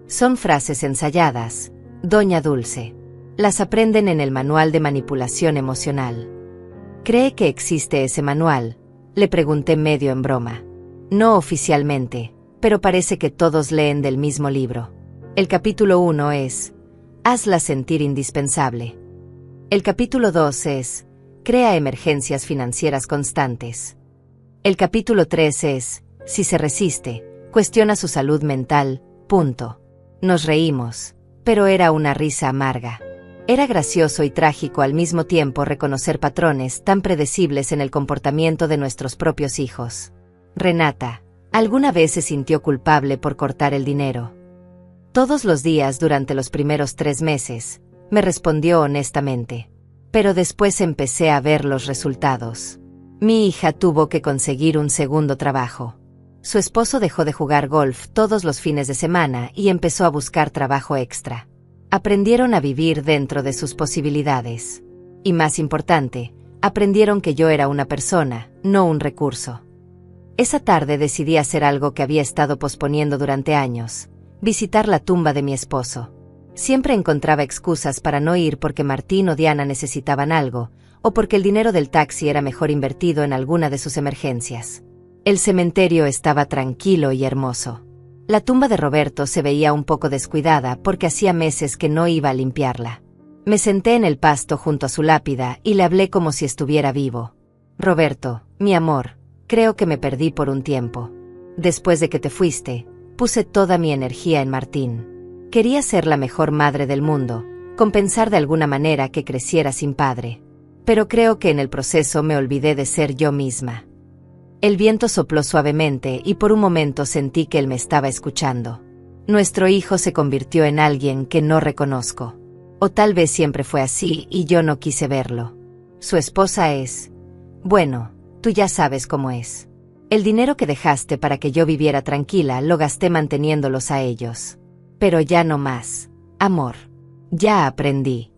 Son frases ensayadas, Doña Dulce. Las aprenden en el manual de manipulación emocional. ¿Cree que existe ese manual?, le pregunté medio en broma. No oficialmente, pero parece que todos leen del mismo libro. El capítulo 1 es: hazla sentir indispensable. El capítulo 2 es: crea emergencias financieras constantes. El capítulo 3 es: si se resiste, cuestiona su salud mental, punto. Nos reímos, pero era una risa amarga. Era gracioso y trágico al mismo tiempo reconocer patrones tan predecibles en el comportamiento de nuestros propios hijos. Renata, Alguna vez se sintió culpable por cortar el dinero. Todos los días durante los primeros 3 meses, me respondió honestamente. Pero después empecé a ver los resultados. Mi hija tuvo que conseguir un segundo trabajo. Su esposo dejó de jugar golf todos los fines de semana y empezó a buscar trabajo extra. Aprendieron a vivir dentro de sus posibilidades. Y más importante, aprendieron que yo era una persona, no un recurso. Esa tarde decidí hacer algo que había estado posponiendo durante años: visitar la tumba de mi esposo. Siempre encontraba excusas para no ir porque Martín o Diana necesitaban algo, o porque el dinero del taxi era mejor invertido en alguna de sus emergencias. El cementerio estaba tranquilo y hermoso. La tumba de Roberto se veía un poco descuidada porque hacía meses que no iba a limpiarla. Me senté en el pasto junto a su lápida y le hablé como si estuviera vivo. Roberto, mi amor, creo que me perdí por un tiempo. Después de que te fuiste, puse toda mi energía en Martín. Quería ser la mejor madre del mundo, compensar de alguna manera que creciera sin padre. Pero creo que en el proceso me olvidé de ser yo misma. El viento sopló suavemente y por un momento sentí que él me estaba escuchando. Nuestro hijo se convirtió en alguien que no reconozco. O tal vez siempre fue así y yo no quise verlo. Su esposa es... Bueno, tú ya sabes cómo es. El dinero que dejaste para que yo viviera tranquila lo gasté manteniéndolos a ellos. Pero ya no más, amor. Ya aprendí.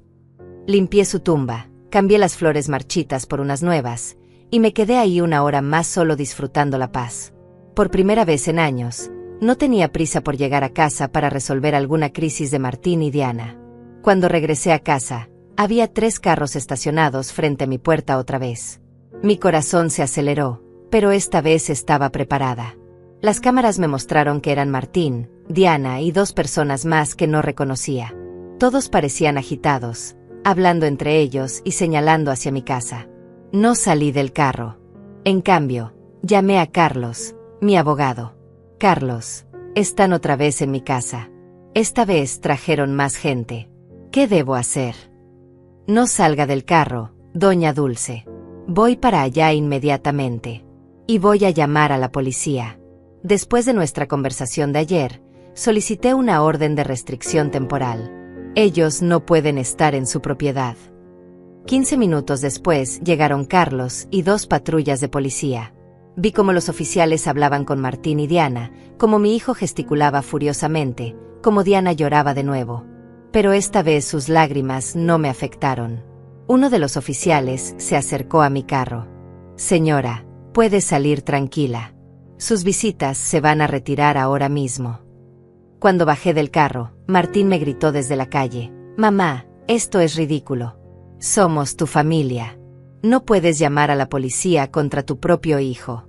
Limpié su tumba, cambié las flores marchitas por unas nuevas, y me quedé ahí 1 hora más solo disfrutando la paz. Por primera vez en años, no tenía prisa por llegar a casa para resolver alguna crisis de Martín y Diana. Cuando regresé a casa, había 3 carros estacionados frente a mi puerta otra vez. Mi corazón se aceleró, pero esta vez estaba preparada. Las cámaras me mostraron que eran Martín, Diana y 2 personas más que no reconocía. Todos parecían agitados, hablando entre ellos y señalando hacia mi casa. No salí del carro. En cambio, llamé a Carlos, mi abogado. Carlos, están otra vez en mi casa. Esta vez trajeron más gente. ¿Qué debo hacer? No salga del carro, doña Dulce. Voy para allá inmediatamente. Y voy a llamar a la policía. Después de nuestra conversación de ayer, solicité una orden de restricción temporal. Ellos no pueden estar en su propiedad. 15 minutos después llegaron Carlos y 2 patrullas de policía. Vi cómo los oficiales hablaban con Martín y Diana, cómo mi hijo gesticulaba furiosamente, cómo Diana lloraba de nuevo. Pero esta vez sus lágrimas no me afectaron. Uno de los oficiales se acercó a mi carro. Señora, puede salir tranquila. Sus visitas se van a retirar ahora mismo. Cuando bajé del carro, Martín me gritó desde la calle: Mamá, esto es ridículo. Somos tu familia. No puedes llamar a la policía contra tu propio hijo.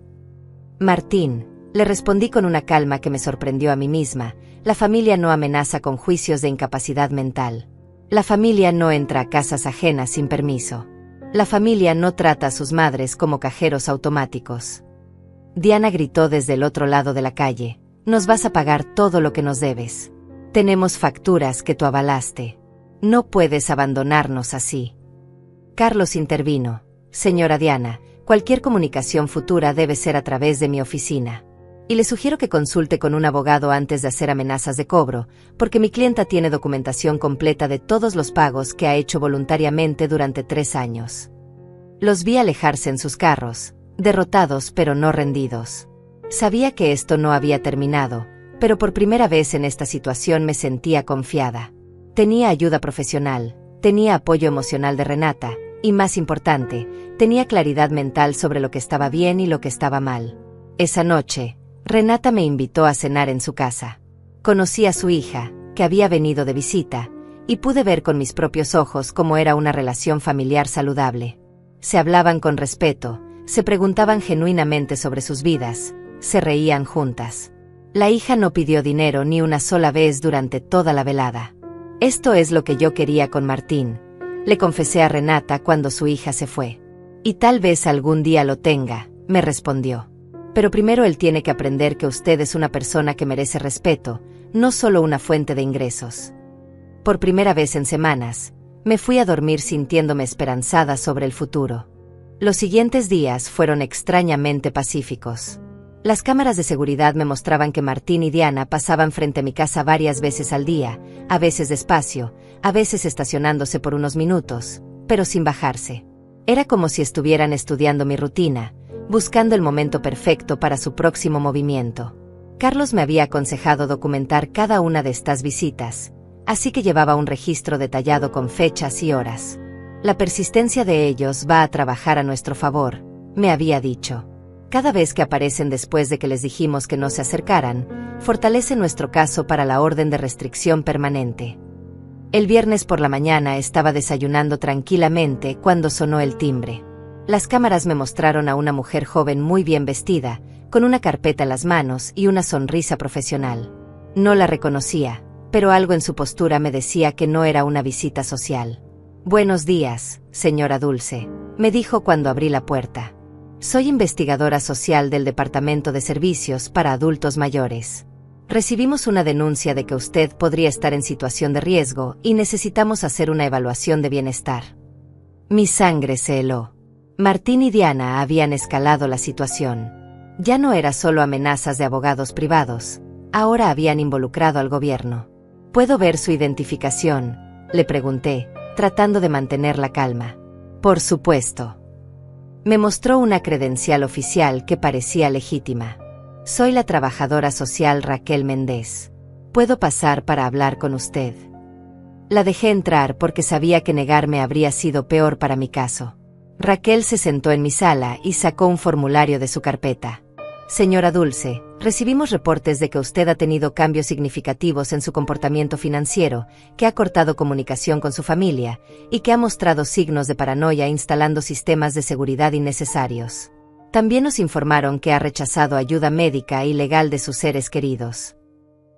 Martín, le respondí con una calma que me sorprendió a mí misma, la familia no amenaza con juicios de incapacidad mental. La familia no entra a casas ajenas sin permiso. La familia no trata a sus madres como cajeros automáticos. Diana gritó desde el otro lado de la calle: Nos vas a pagar todo lo que nos debes. Tenemos facturas que tú avalaste. No puedes abandonarnos así. Carlos intervino: Señora Diana, cualquier comunicación futura debe ser a través de mi oficina. Y le sugiero que consulte con un abogado antes de hacer amenazas de cobro, porque mi clienta tiene documentación completa de todos los pagos que ha hecho voluntariamente durante 3 años. Los vi alejarse en sus carros, derrotados pero no rendidos. Sabía que esto no había terminado, pero por primera vez en esta situación me sentía confiada. Tenía ayuda profesional, tenía apoyo emocional de Renata, y más importante, tenía claridad mental sobre lo que estaba bien y lo que estaba mal. Esa noche, Renata me invitó a cenar en su casa. Conocí a su hija, que había venido de visita, y pude ver con mis propios ojos cómo era una relación familiar saludable. Se hablaban con respeto, se preguntaban genuinamente sobre sus vidas, se reían juntas. La hija no pidió dinero ni una sola vez durante toda la velada. Esto es lo que yo quería con Martín, le confesé a Renata cuando su hija se fue. Y tal vez algún día lo tenga, me respondió. Pero primero él tiene que aprender que usted es una persona que merece respeto, no solo una fuente de ingresos. Por primera vez en semanas, me fui a dormir sintiéndome esperanzada sobre el futuro. Los siguientes días fueron extrañamente pacíficos. Las cámaras de seguridad me mostraban que Martín y Diana pasaban frente a mi casa varias veces al día, a veces despacio, a veces estacionándose por unos minutos, pero sin bajarse. Era como si estuvieran estudiando mi rutina, buscando el momento perfecto para su próximo movimiento. Carlos me había aconsejado documentar cada una de estas visitas, así que llevaba un registro detallado con fechas y horas. La persistencia de ellos va a trabajar a nuestro favor, me había dicho. Cada vez que aparecen después de que les dijimos que no se acercaran, fortalece nuestro caso para la orden de restricción permanente. El viernes por la mañana estaba desayunando tranquilamente cuando sonó el timbre. Las cámaras me mostraron a una mujer joven muy bien vestida, con una carpeta en las manos y una sonrisa profesional. No la reconocía, pero algo en su postura me decía que no era una visita social. «Buenos días, señora Dulce», me dijo cuando abrí la puerta. «Soy investigadora social del Departamento de Servicios para Adultos Mayores. Recibimos una denuncia de que usted podría estar en situación de riesgo y necesitamos hacer una evaluación de bienestar». Mi sangre se heló. Martín y Diana habían escalado la situación. Ya no era solo amenazas de abogados privados, ahora habían involucrado al gobierno. «¿Puedo ver su identificación?», le pregunté, tratando de mantener la calma. «Por supuesto». Me mostró una credencial oficial que parecía legítima. «Soy la trabajadora social Raquel Méndez. ¿Puedo pasar para hablar con usted?». La dejé entrar porque sabía que negarme habría sido peor para mi caso. Raquel se sentó en mi sala y sacó un formulario de su carpeta. «Señora Dulce, recibimos reportes de que usted ha tenido cambios significativos en su comportamiento financiero, que ha cortado comunicación con su familia y que ha mostrado signos de paranoia instalando sistemas de seguridad innecesarios. También nos informaron que ha rechazado ayuda médica y legal de sus seres queridos».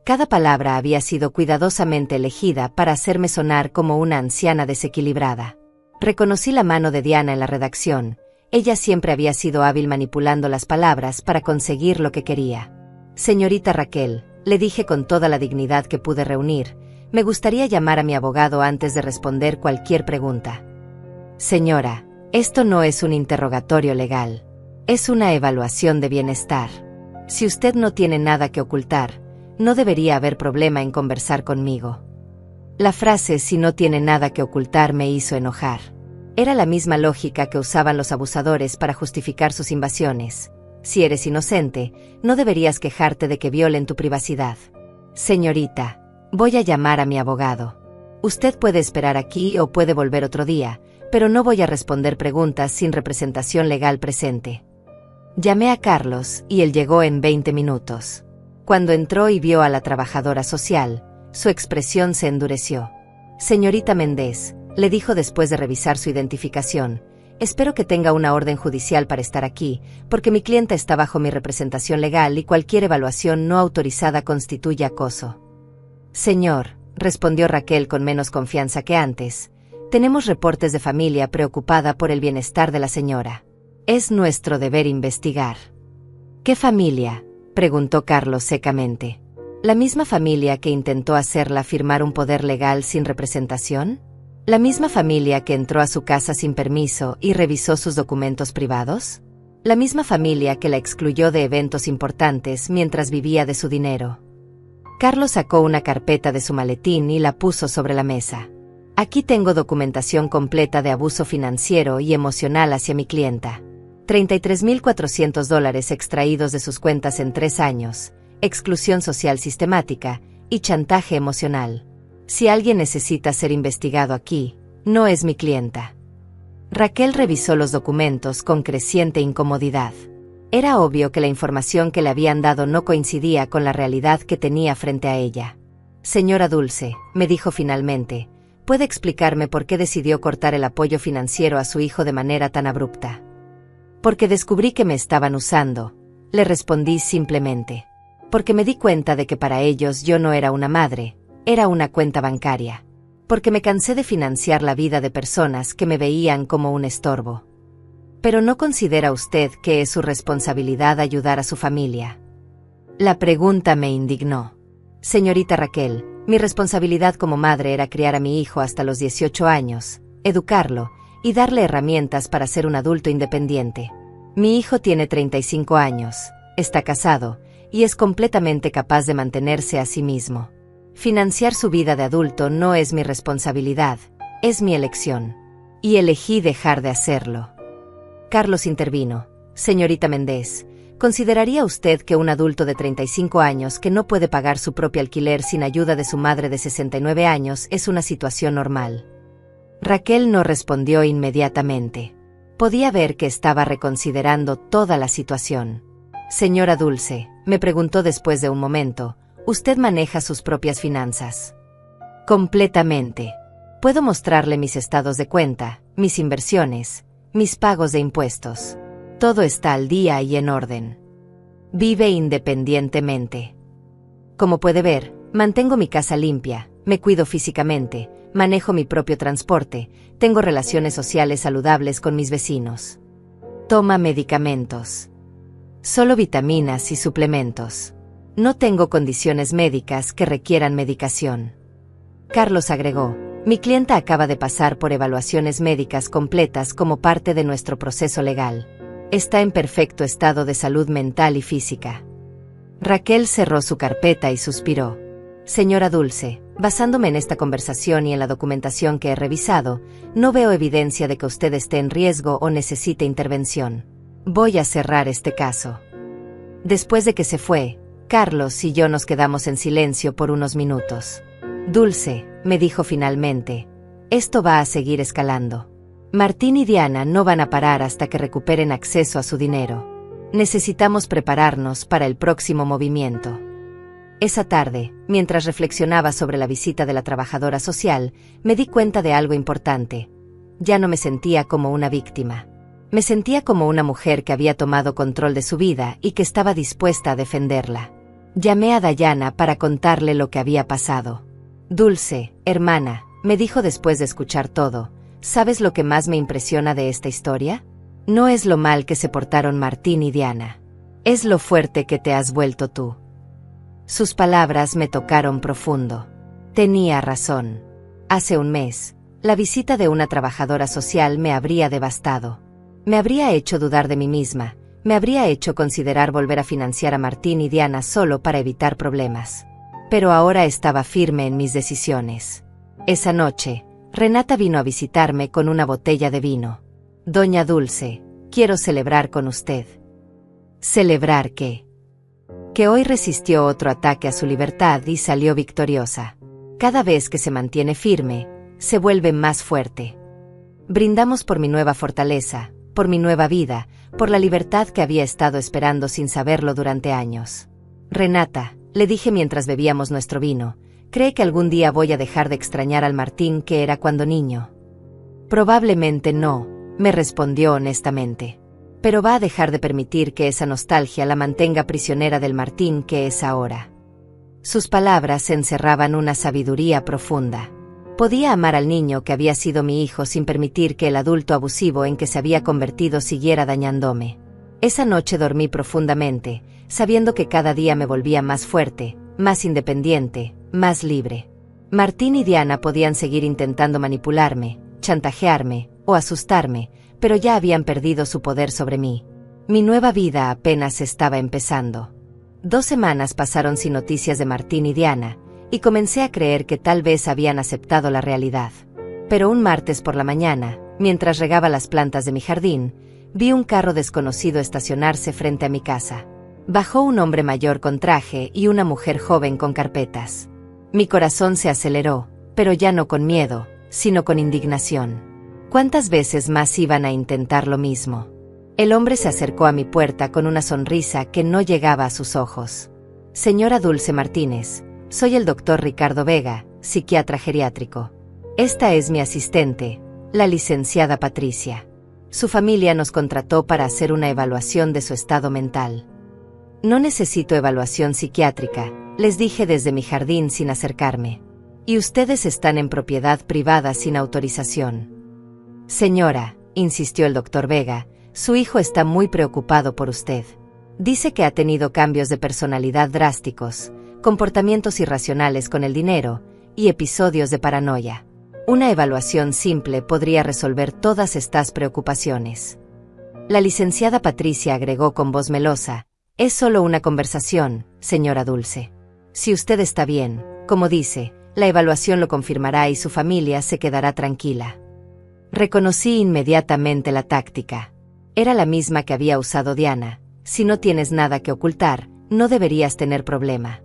Cada palabra había sido cuidadosamente elegida para hacerme sonar como una anciana desequilibrada. Reconocí la mano de Diana en la redacción. Ella siempre había sido hábil manipulando las palabras para conseguir lo que quería. «Señorita Raquel», le dije con toda la dignidad que pude reunir, «me gustaría llamar a mi abogado antes de responder cualquier pregunta». «Señora, esto no es un interrogatorio legal. Es una evaluación de bienestar. Si usted no tiene nada que ocultar, no debería haber problema en conversar conmigo». La frase «si no tiene nada que ocultar» me hizo enojar. Era la misma lógica que usaban los abusadores para justificar sus invasiones. Si eres inocente, no deberías quejarte de que violen tu privacidad. «Señorita, voy a llamar a mi abogado. Usted puede esperar aquí o puede volver otro día, pero no voy a responder preguntas sin representación legal presente». Llamé a Carlos y él llegó en 20 minutos. Cuando entró y vio a la trabajadora social, su expresión se endureció. «Señorita Méndez», le dijo después de revisar su identificación, «espero que tenga una orden judicial para estar aquí, porque mi clienta está bajo mi representación legal y cualquier evaluación no autorizada constituye acoso». «Señor», respondió Raquel con menos confianza que antes, «tenemos reportes de familia preocupada por el bienestar de la señora. Es nuestro deber investigar». «¿Qué familia?», preguntó Carlos secamente. «¿La misma familia que intentó hacerla firmar un poder legal sin representación? ¿La misma familia que entró a su casa sin permiso y revisó sus documentos privados? ¿La misma familia que la excluyó de eventos importantes mientras vivía de su dinero?». Carlos sacó una carpeta de su maletín y la puso sobre la mesa. «Aquí tengo documentación completa de abuso financiero y emocional hacia mi clienta. $33,400 extraídos de sus cuentas en 3 años, exclusión social sistemática y chantaje emocional. Si alguien necesita ser investigado aquí, no es mi clienta». Raquel revisó los documentos con creciente incomodidad. Era obvio que la información que le habían dado no coincidía con la realidad que tenía frente a ella. «Señora Dulce», me dijo finalmente, «¿puede explicarme por qué decidió cortar el apoyo financiero a su hijo de manera tan abrupta?». «Porque descubrí que me estaban usando», le respondí simplemente. «Porque me di cuenta de que para ellos yo no era una madre, era una cuenta bancaria. Porque me cansé de financiar la vida de personas que me veían como un estorbo». «¿Pero no considera usted que es su responsabilidad ayudar a su familia?». La pregunta me indignó. «Señorita Raquel, mi responsabilidad como madre era criar a mi hijo hasta los 18 años, educarlo y darle herramientas para ser un adulto independiente. Mi hijo tiene 35 años, está casado, y es completamente capaz de mantenerse a sí mismo. Financiar su vida de adulto no es mi responsabilidad, es mi elección. Y elegí dejar de hacerlo. Carlos intervino. Señorita Méndez, ¿consideraría usted que un adulto de 35 años que no puede pagar su propio alquiler sin ayuda de su madre de 69 años es una situación normal? Raquel no respondió inmediatamente. Podía ver que estaba reconsiderando toda la situación. Señora Dulce, me preguntó después de un momento, ¿usted maneja sus propias finanzas? Completamente. Puedo mostrarle mis estados de cuenta, mis inversiones, mis pagos de impuestos. Todo está al día y en orden. Vive independientemente. Como puede ver, mantengo mi casa limpia, me cuido físicamente, manejo mi propio transporte, tengo relaciones sociales saludables con mis vecinos. Toma medicamentos. Solo vitaminas y suplementos. No tengo condiciones médicas que requieran medicación. Carlos agregó, mi clienta acaba de pasar por evaluaciones médicas completas como parte de nuestro proceso legal. Está en perfecto estado de salud mental y física. Raquel cerró su carpeta y suspiró. Señora Dulce, basándome en esta conversación y en la documentación que he revisado, no veo evidencia de que usted esté en riesgo o necesite intervención. Voy a cerrar este caso. Después de que se fue, Carlos y yo nos quedamos en silencio por unos minutos. Dulce, me dijo finalmente, esto va a seguir escalando. Martín y Diana no van a parar hasta que recuperen acceso a su dinero. Necesitamos prepararnos para el próximo movimiento. Esa tarde, mientras reflexionaba sobre la visita de la trabajadora social, me di cuenta de algo importante. Ya no me sentía como una víctima. Me sentía como una mujer que había tomado control de su vida y que estaba dispuesta a defenderla. Llamé a Dayana para contarle lo que había pasado. Dulce, hermana, me dijo después de escuchar todo, ¿sabes lo que más me impresiona de esta historia? No es lo mal que se portaron Martín y Diana. Es lo fuerte que te has vuelto tú. Sus palabras me tocaron profundo. Tenía razón. Hace un mes, la visita de una trabajadora social me habría devastado. Me habría hecho dudar de mí misma, me habría hecho considerar volver a financiar a Martín y Diana solo para evitar problemas. Pero ahora estaba firme en mis decisiones. Esa noche, Renata vino a visitarme con una botella de vino. Doña Dulce, quiero celebrar con usted. ¿Celebrar qué? Que hoy resistió otro ataque a su libertad y salió victoriosa. Cada vez que se mantiene firme, se vuelve más fuerte. Brindamos por mi nueva fortaleza, por mi nueva vida, por la libertad que había estado esperando sin saberlo durante años. Renata, le dije mientras bebíamos nuestro vino, ¿cree que algún día voy a dejar de extrañar al Martín que era cuando niño? Probablemente no, me respondió honestamente. Pero va a dejar de permitir que esa nostalgia la mantenga prisionera del Martín que es ahora. Sus palabras encerraban una sabiduría profunda. Podía amar al niño que había sido mi hijo sin permitir que el adulto abusivo en que se había convertido siguiera dañándome. Esa noche dormí profundamente, sabiendo que cada día me volvía más fuerte, más independiente, más libre. Martín y Diana podían seguir intentando manipularme, chantajearme o asustarme, pero ya habían perdido su poder sobre mí. Mi nueva vida apenas estaba empezando. 2 semanas pasaron sin noticias de Martín y Diana, y comencé a creer que tal vez habían aceptado la realidad. Pero un martes por la mañana, mientras regaba las plantas de mi jardín, vi un carro desconocido estacionarse frente a mi casa. Bajó un hombre mayor con traje y una mujer joven con carpetas. Mi corazón se aceleró, pero ya no con miedo, sino con indignación. ¿Cuántas veces más iban a intentar lo mismo? El hombre se acercó a mi puerta con una sonrisa que no llegaba a sus ojos. Señora Dulce Martínez, soy el doctor Ricardo Vega, psiquiatra geriátrico. Esta es mi asistente, la licenciada Patricia. Su familia nos contrató para hacer una evaluación de su estado mental. No necesito evaluación psiquiátrica, les dije desde mi jardín sin acercarme. Y ustedes están en propiedad privada sin autorización. Señora, insistió el doctor Vega, su hijo está muy preocupado por usted. Dice que ha tenido cambios de personalidad drásticos, comportamientos irracionales con el dinero y episodios de paranoia. Una evaluación simple podría resolver todas estas preocupaciones. La licenciada Patricia agregó con voz melosa, Es solo una conversación, señora Dulce. Si usted está bien, como dice, la evaluación lo confirmará y su familia se quedará tranquila. Reconocí inmediatamente la táctica. Era la misma que había usado Diana. Si no tienes nada que ocultar, no deberías tener problema.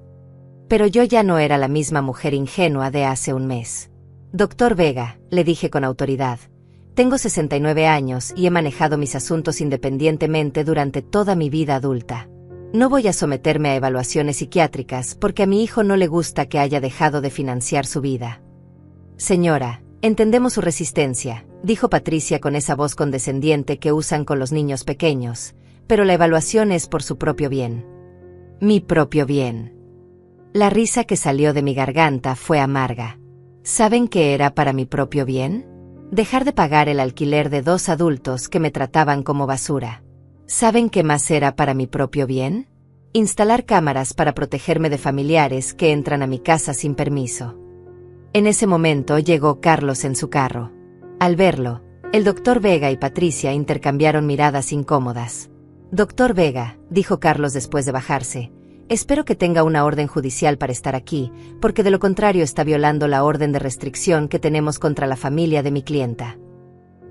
Pero yo ya no era la misma mujer ingenua de hace un mes. Doctor Vega, le dije con autoridad, tengo 69 años y he manejado mis asuntos independientemente durante toda mi vida adulta. No voy a someterme a evaluaciones psiquiátricas porque a mi hijo no le gusta que haya dejado de financiar su vida. Señora, entendemos su resistencia, dijo Patricia con esa voz condescendiente que usan con los niños pequeños, pero la evaluación es por su propio bien. Mi propio bien. La risa que salió de mi garganta fue amarga. ¿Saben qué era para mi propio bien? Dejar de pagar el alquiler de 2 adultos que me trataban como basura. ¿Saben qué más era para mi propio bien? Instalar cámaras para protegerme de familiares que entran a mi casa sin permiso. En ese momento llegó Carlos en su carro. Al verlo, el doctor Vega y Patricia intercambiaron miradas incómodas. Doctor Vega, dijo Carlos después de bajarse, espero que tenga una orden judicial para estar aquí, porque de lo contrario está violando la orden de restricción que tenemos contra la familia de mi clienta.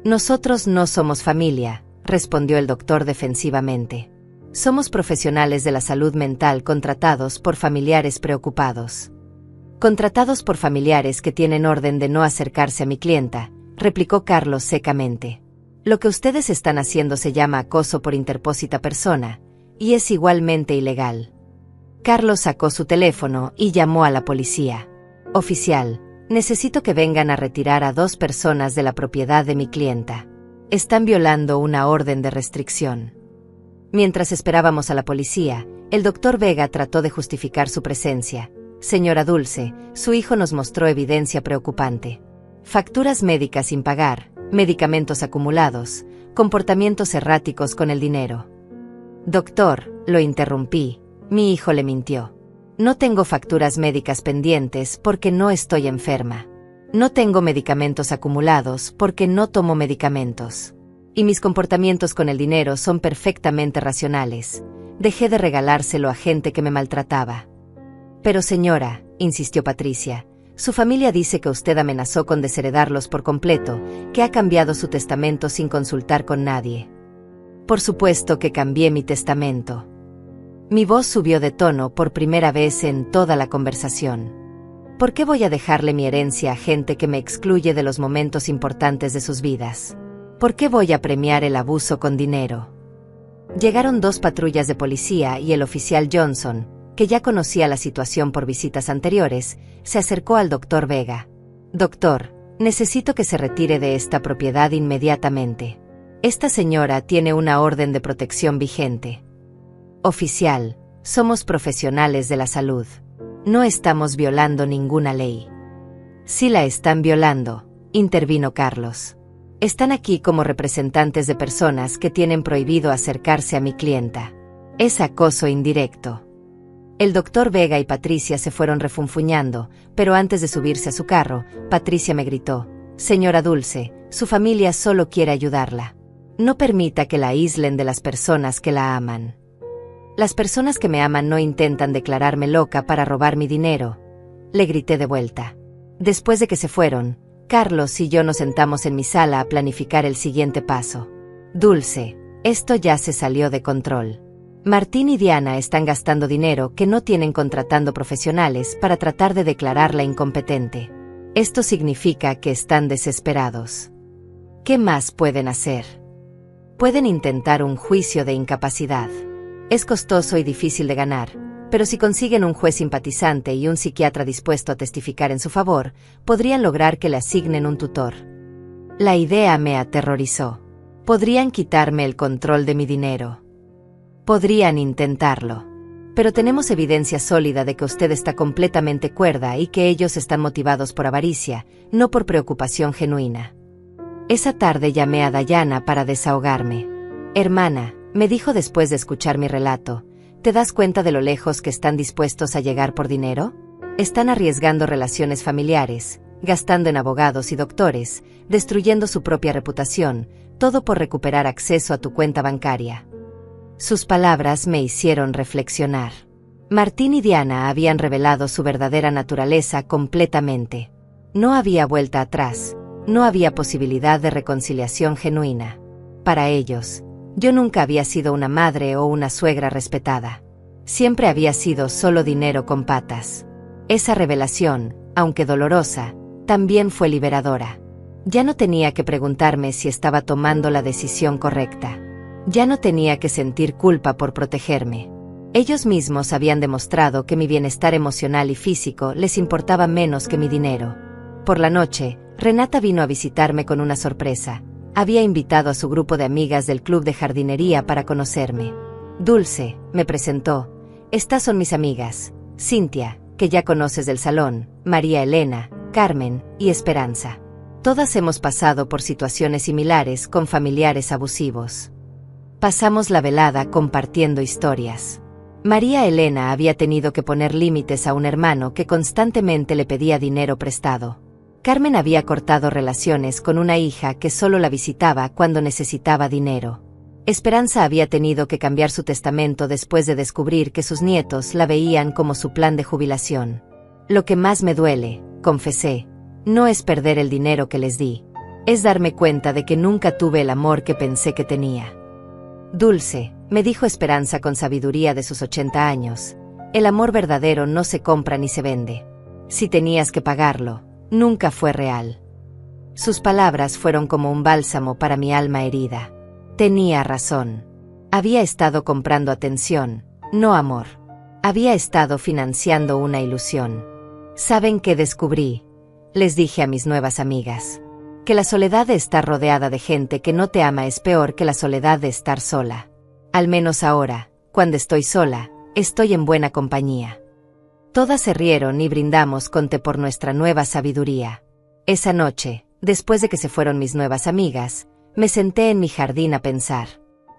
Nosotros no somos familia, respondió el doctor defensivamente. Somos profesionales de la salud mental contratados por familiares preocupados. Contratados por familiares que tienen orden de no acercarse a mi clienta, replicó Carlos secamente. Lo que ustedes están haciendo se llama acoso por interpósita persona, y es igualmente ilegal. Carlos sacó su teléfono y llamó a la policía. Oficial, necesito que vengan a retirar a 2 personas de la propiedad de mi clienta. Están violando una orden de restricción. Mientras esperábamos a la policía, el doctor Vega trató de justificar su presencia. Señora Dulce, su hijo nos mostró evidencia preocupante. Facturas médicas sin pagar, medicamentos acumulados, comportamientos erráticos con el dinero. Doctor, lo interrumpí, mi hijo le mintió. No tengo facturas médicas pendientes porque no estoy enferma. No tengo medicamentos acumulados porque no tomo medicamentos. Y mis comportamientos con el dinero son perfectamente racionales. Dejé de regalárselo a gente que me maltrataba. Pero señora, insistió Patricia, su familia dice que usted amenazó con desheredarlos por completo, que ha cambiado su testamento sin consultar con nadie. Por supuesto que cambié mi testamento. Mi voz subió de tono por primera vez en toda la conversación. ¿Por qué voy a dejarle mi herencia a gente que me excluye de los momentos importantes de sus vidas? ¿Por qué voy a premiar el abuso con dinero? Llegaron 2 patrullas de policía y el oficial Johnson, que ya conocía la situación por visitas anteriores, se acercó al doctor Vega. Doctor, necesito que se retire de esta propiedad inmediatamente. Esta señora tiene una orden de protección vigente. Oficial, somos profesionales de la salud. No estamos violando ninguna ley. Sí la están violando, intervino Carlos. Están aquí como representantes de personas que tienen prohibido acercarse a mi clienta. Es acoso indirecto. El doctor Vega y Patricia se fueron refunfuñando, pero antes de subirse a su carro, Patricia me gritó, señora Dulce, su familia solo quiere ayudarla. No permita que la aíslen de las personas que la aman. Las personas que me aman no intentan declararme loca para robar mi dinero. Le grité de vuelta. Después de que se fueron, Carlos y yo nos sentamos en mi sala a planificar el siguiente paso. Dulce, esto ya se salió de control. Martín y Diana están gastando dinero que no tienen contratando profesionales para tratar de declararla incompetente. Esto significa que están desesperados. ¿Qué más pueden hacer? Pueden intentar un juicio de incapacidad. Es costoso y difícil de ganar, pero si consiguen un juez simpatizante y un psiquiatra dispuesto a testificar en su favor, podrían lograr que le asignen un tutor. La idea me aterrorizó. Podrían quitarme el control de mi dinero. Podrían intentarlo. Pero tenemos evidencia sólida de que usted está completamente cuerda y que ellos están motivados por avaricia, no por preocupación genuina. Esa tarde llamé a Dayana para desahogarme. Hermana, me dijo después de escuchar mi relato, ¿te das cuenta de lo lejos que están dispuestos a llegar por dinero? Están arriesgando relaciones familiares, gastando en abogados y doctores, destruyendo su propia reputación, todo por recuperar acceso a tu cuenta bancaria. Sus palabras me hicieron reflexionar. Martín y Diana habían revelado su verdadera naturaleza completamente. No había vuelta atrás, no había posibilidad de reconciliación genuina. Para ellos, yo nunca había sido una madre o una suegra respetada. Siempre había sido solo dinero con patas. Esa revelación, aunque dolorosa, también fue liberadora. Ya no tenía que preguntarme si estaba tomando la decisión correcta. Ya no tenía que sentir culpa por protegerme. Ellos mismos habían demostrado que mi bienestar emocional y físico les importaba menos que mi dinero. Por la noche, Renata vino a visitarme con una sorpresa. Había invitado a su grupo de amigas del club de jardinería para conocerme. Dulce, me presentó. Estas son mis amigas. Cintia, que ya conoces del salón, María Elena, Carmen y Esperanza. Todas hemos pasado por situaciones similares con familiares abusivos. Pasamos la velada compartiendo historias. María Elena había tenido que poner límites a un hermano que constantemente le pedía dinero prestado. Carmen había cortado relaciones con una hija que solo la visitaba cuando necesitaba dinero. Esperanza había tenido que cambiar su testamento después de descubrir que sus nietos la veían como su plan de jubilación. Lo que más me duele, confesé, no es perder el dinero que les di. Es darme cuenta de que nunca tuve el amor que pensé que tenía. Dulce, me dijo Esperanza con sabiduría de sus 80 años, el amor verdadero no se compra ni se vende. Si tenías que pagarlo, nunca fue real. Sus palabras fueron como un bálsamo para mi alma herida. Tenía razón. Había estado comprando atención, no amor. Había estado financiando una ilusión. ¿Saben qué descubrí? Les dije a mis nuevas amigas. Que la soledad de estar rodeada de gente que no te ama es peor que la soledad de estar sola. Al menos ahora, cuando estoy sola, estoy en buena compañía. Todas se rieron y brindamos con té por nuestra nueva sabiduría. Esa noche, después de que se fueron mis nuevas amigas, me senté en mi jardín a pensar.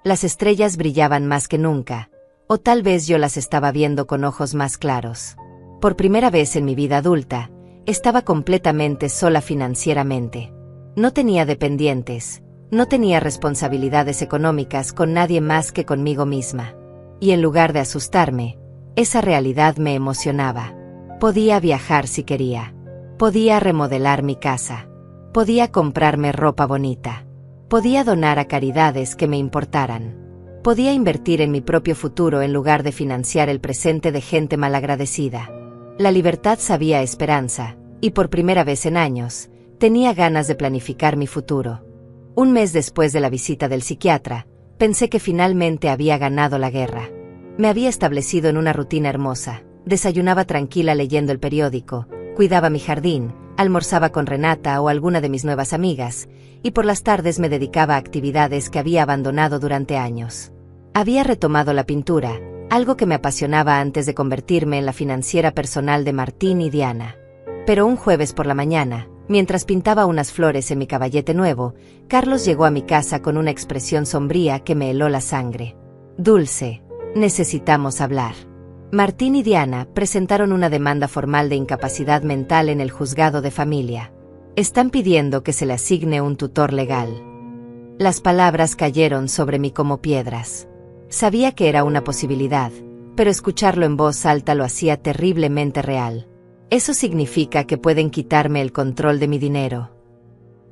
Las estrellas brillaban más que nunca, o tal vez yo las estaba viendo con ojos más claros. Por primera vez en mi vida adulta, estaba completamente sola financieramente. No tenía dependientes, no tenía responsabilidades económicas con nadie más que conmigo misma. Y en lugar de asustarme, esa realidad me emocionaba. Podía viajar si quería. Podía remodelar mi casa. Podía comprarme ropa bonita. Podía donar a caridades que me importaran. Podía invertir en mi propio futuro en lugar de financiar el presente de gente malagradecida. La libertad sabía esperanza, y por primera vez en años, tenía ganas de planificar mi futuro. Un mes después de la visita del psiquiatra, pensé que finalmente había ganado la guerra. Me había establecido en una rutina hermosa. Desayunaba tranquila leyendo el periódico, cuidaba mi jardín, almorzaba con Renata o alguna de mis nuevas amigas, y por las tardes me dedicaba a actividades que había abandonado durante años. Había retomado la pintura, algo que me apasionaba antes de convertirme en la financiera personal de Martín y Diana. Pero un jueves por la mañana, mientras pintaba unas flores en mi caballete nuevo, Carlos llegó a mi casa con una expresión sombría que me heló la sangre. Dulce, necesitamos hablar. Martín y Diana presentaron una demanda formal de incapacidad mental en el juzgado de familia. Están pidiendo que se le asigne un tutor legal. Las palabras cayeron sobre mí como piedras. Sabía que era una posibilidad, pero escucharlo en voz alta lo hacía terriblemente real. Eso significa que pueden quitarme el control de mi dinero.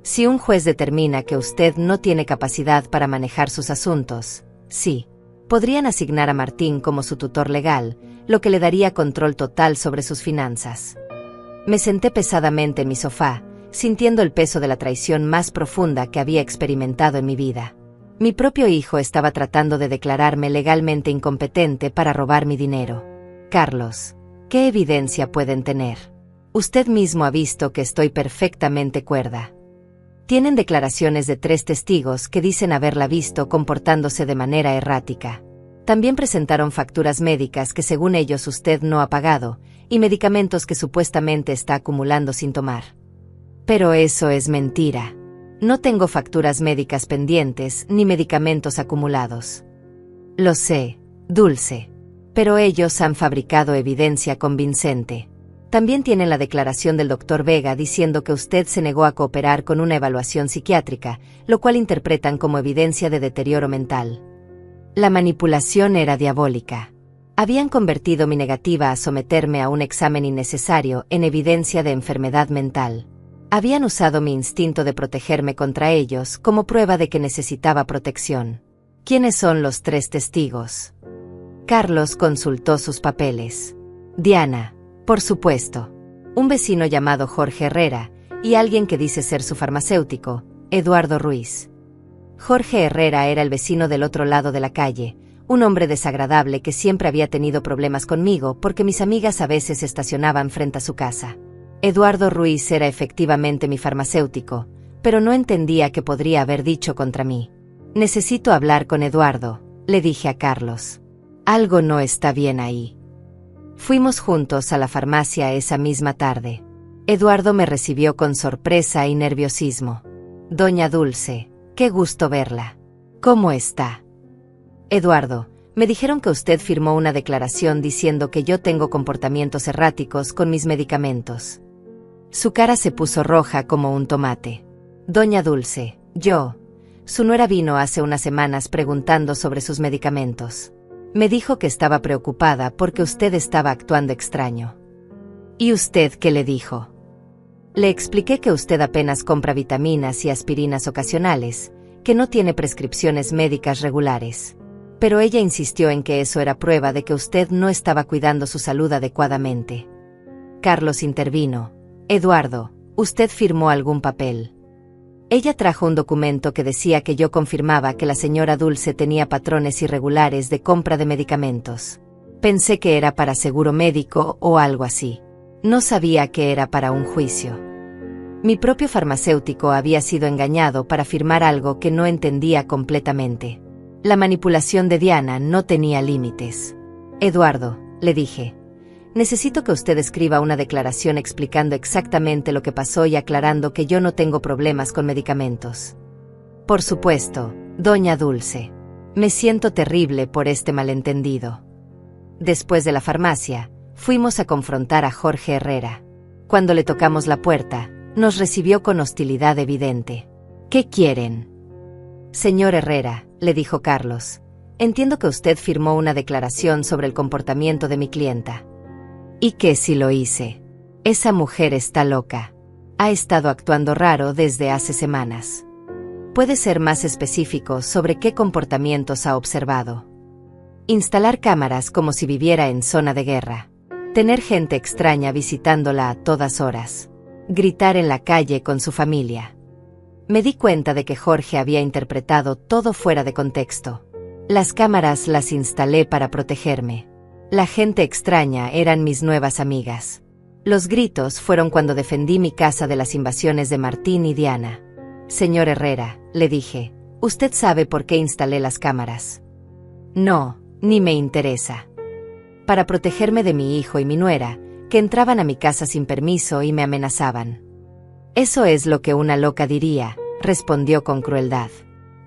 Si un juez determina que usted no tiene capacidad para manejar sus asuntos, sí, podrían asignar a Martín como su tutor legal, lo que le daría control total sobre sus finanzas. Me senté pesadamente en mi sofá, sintiendo el peso de la traición más profunda que había experimentado en mi vida. Mi propio hijo estaba tratando de declararme legalmente incompetente para robar mi dinero. Carlos, ¿qué evidencia pueden tener? Usted mismo ha visto que estoy perfectamente cuerda. Tienen declaraciones de 3 testigos que dicen haberla visto comportándose de manera errática. También presentaron facturas médicas que según ellos usted no ha pagado, y medicamentos que supuestamente está acumulando sin tomar. Pero eso es mentira. No tengo facturas médicas pendientes ni medicamentos acumulados. Lo sé, Dulce. Pero ellos han fabricado evidencia convincente. También tienen la declaración del Dr. Vega diciendo que usted se negó a cooperar con una evaluación psiquiátrica, lo cual interpretan como evidencia de deterioro mental. La manipulación era diabólica. Habían convertido mi negativa a someterme a un examen innecesario en evidencia de enfermedad mental. Habían usado mi instinto de protegerme contra ellos como prueba de que necesitaba protección. ¿Quiénes son los 3 testigos? Carlos consultó sus papeles. Diana, por supuesto. Un vecino llamado Jorge Herrera, y alguien que dice ser su farmacéutico, Eduardo Ruiz. Jorge Herrera era el vecino del otro lado de la calle, un hombre desagradable que siempre había tenido problemas conmigo porque mis amigas a veces estacionaban frente a su casa. Eduardo Ruiz era efectivamente mi farmacéutico, pero no entendía qué podría haber dicho contra mí. Necesito hablar con Eduardo, le dije a Carlos. Algo no está bien ahí. Fuimos juntos a la farmacia esa misma tarde. Eduardo me recibió con sorpresa y nerviosismo. Doña Dulce, qué gusto verla. ¿Cómo está? Eduardo, me dijeron que usted firmó una declaración diciendo que yo tengo comportamientos erráticos con mis medicamentos. Su cara se puso roja como un tomate. Doña Dulce, su nuera vino hace unas semanas preguntando sobre sus medicamentos. Me dijo que estaba preocupada porque usted estaba actuando extraño. ¿Y usted qué le dijo? Le expliqué que usted apenas compra vitaminas y aspirinas ocasionales, que no tiene prescripciones médicas regulares. Pero ella insistió en que eso era prueba de que usted no estaba cuidando su salud adecuadamente. Carlos intervino. Eduardo, ¿usted firmó algún papel? Ella trajo un documento que decía que yo confirmaba que la señora Dulce tenía patrones irregulares de compra de medicamentos. Pensé que era para seguro médico o algo así. No sabía que era para un juicio. Mi propio farmacéutico había sido engañado para firmar algo que no entendía completamente. La manipulación de Diana no tenía límites. Eduardo, le dije, necesito que usted escriba una declaración explicando exactamente lo que pasó y aclarando que yo no tengo problemas con medicamentos. Por supuesto, doña Dulce. Me siento terrible por este malentendido. Después de la farmacia, fuimos a confrontar a Jorge Herrera. Cuando le tocamos la puerta, nos recibió con hostilidad evidente. ¿Qué quieren? Señor Herrera, le dijo Carlos, entiendo que usted firmó una declaración sobre el comportamiento de mi clienta. ¿Y qué si lo hice? Esa mujer está loca. Ha estado actuando raro desde hace semanas. ¿Puede ser más específico sobre qué comportamientos ha observado? Instalar cámaras como si viviera en zona de guerra. Tener gente extraña visitándola a todas horas. Gritar en la calle con su familia. Me di cuenta de que Jorge había interpretado todo fuera de contexto. Las cámaras las instalé para protegerme. La gente extraña eran mis nuevas amigas. Los gritos fueron cuando defendí mi casa de las invasiones de Martín y Diana. Señor Herrera, le dije, ¿usted sabe por qué instalé las cámaras? No, ni me interesa. Para protegerme de mi hijo y mi nuera, que entraban a mi casa sin permiso y me amenazaban. Eso es lo que una loca diría, respondió con crueldad.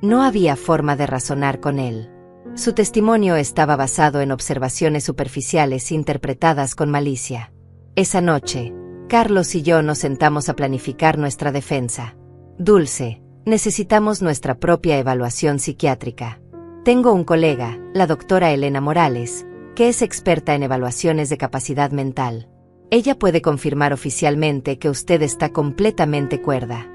No había forma de razonar con él. Su testimonio estaba basado en observaciones superficiales interpretadas con malicia. Esa noche, Carlos y yo nos sentamos a planificar nuestra defensa. Dulce, necesitamos nuestra propia evaluación psiquiátrica. Tengo un colega, la doctora Elena Morales, que es experta en evaluaciones de capacidad mental. Ella puede confirmar oficialmente que usted está completamente cuerda.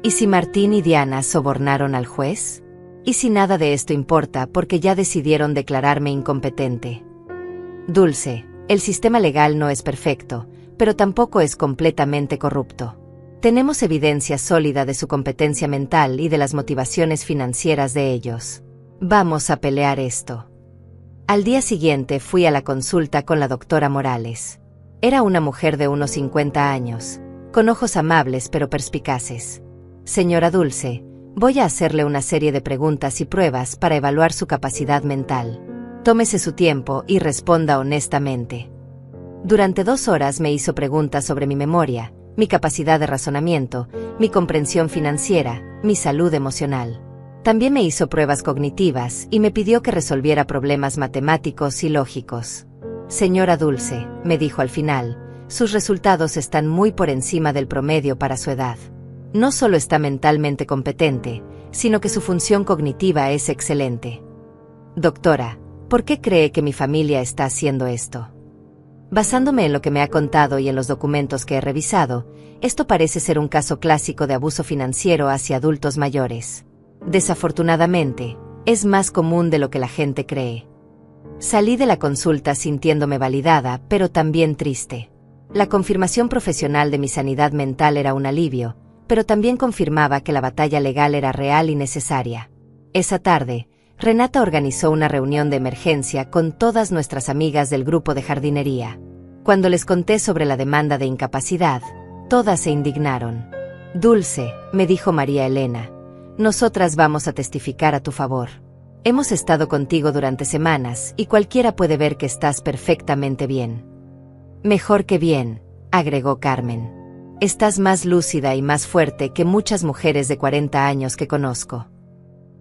¿Y si Martín y Diana sobornaron al juez? ¿Y si nada de esto importa porque ya decidieron declararme incompetente? Dulce, el sistema legal no es perfecto, pero tampoco es completamente corrupto. Tenemos evidencia sólida de su competencia mental y de las motivaciones financieras de ellos. Vamos a pelear esto. Al día siguiente fui a la consulta con la doctora Morales. Era una mujer de unos 50 años, con ojos amables pero perspicaces. Señora Dulce, voy a hacerle una serie de preguntas y pruebas para evaluar su capacidad mental. Tómese su tiempo y responda honestamente. Durante 2 horas me hizo preguntas sobre mi memoria, mi capacidad de razonamiento, mi comprensión financiera, mi salud emocional. También me hizo pruebas cognitivas y me pidió que resolviera problemas matemáticos y lógicos. Señora Dulce, me dijo al final, sus resultados están muy por encima del promedio para su edad. No solo está mentalmente competente, sino que su función cognitiva es excelente. Doctora, ¿por qué cree que mi familia está haciendo esto? Basándome en lo que me ha contado y en los documentos que he revisado, esto parece ser un caso clásico de abuso financiero hacia adultos mayores. Desafortunadamente, es más común de lo que la gente cree. Salí de la consulta sintiéndome validada, pero también triste. La confirmación profesional de mi sanidad mental era un alivio, pero también confirmaba que la batalla legal era real y necesaria. Esa tarde, Renata organizó una reunión de emergencia con todas nuestras amigas del grupo de jardinería. Cuando les conté sobre la demanda de incapacidad, todas se indignaron. Dulce, me dijo María Elena, nosotras vamos a testificar a tu favor. Hemos estado contigo durante semanas y cualquiera puede ver que estás perfectamente bien. Mejor que bien, agregó Carmen. Estás más lúcida y más fuerte que muchas mujeres de 40 años que conozco.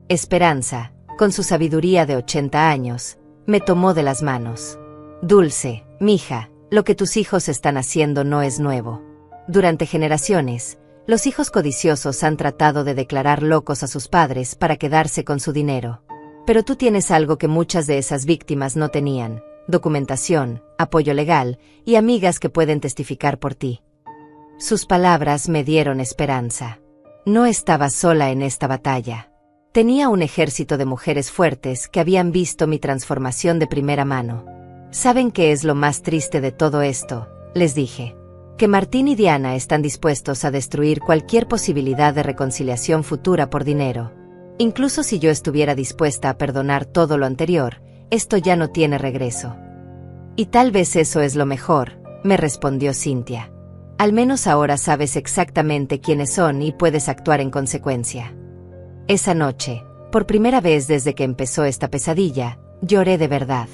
Esperanza, con su sabiduría de 80 años, me tomó de las manos. Dulce, mija, lo que tus hijos están haciendo no es nuevo. Durante generaciones, los hijos codiciosos han tratado de declarar locos a sus padres para quedarse con su dinero. Pero tú tienes algo que muchas de esas víctimas no tenían: documentación, apoyo legal y amigas que pueden testificar por ti. Sus palabras me dieron esperanza. No estaba sola en esta batalla. Tenía un ejército de mujeres fuertes que habían visto mi transformación de primera mano. ¿Saben qué es lo más triste de todo esto?, les dije. Que Martín y Diana están dispuestos a destruir cualquier posibilidad de reconciliación futura por dinero. Incluso si yo estuviera dispuesta a perdonar todo lo anterior, esto ya no tiene regreso. Y tal vez eso es lo mejor, me respondió Cintia. Al menos ahora sabes exactamente quiénes son y puedes actuar en consecuencia. Esa noche, por primera vez desde que empezó esta pesadilla, lloré de verdad.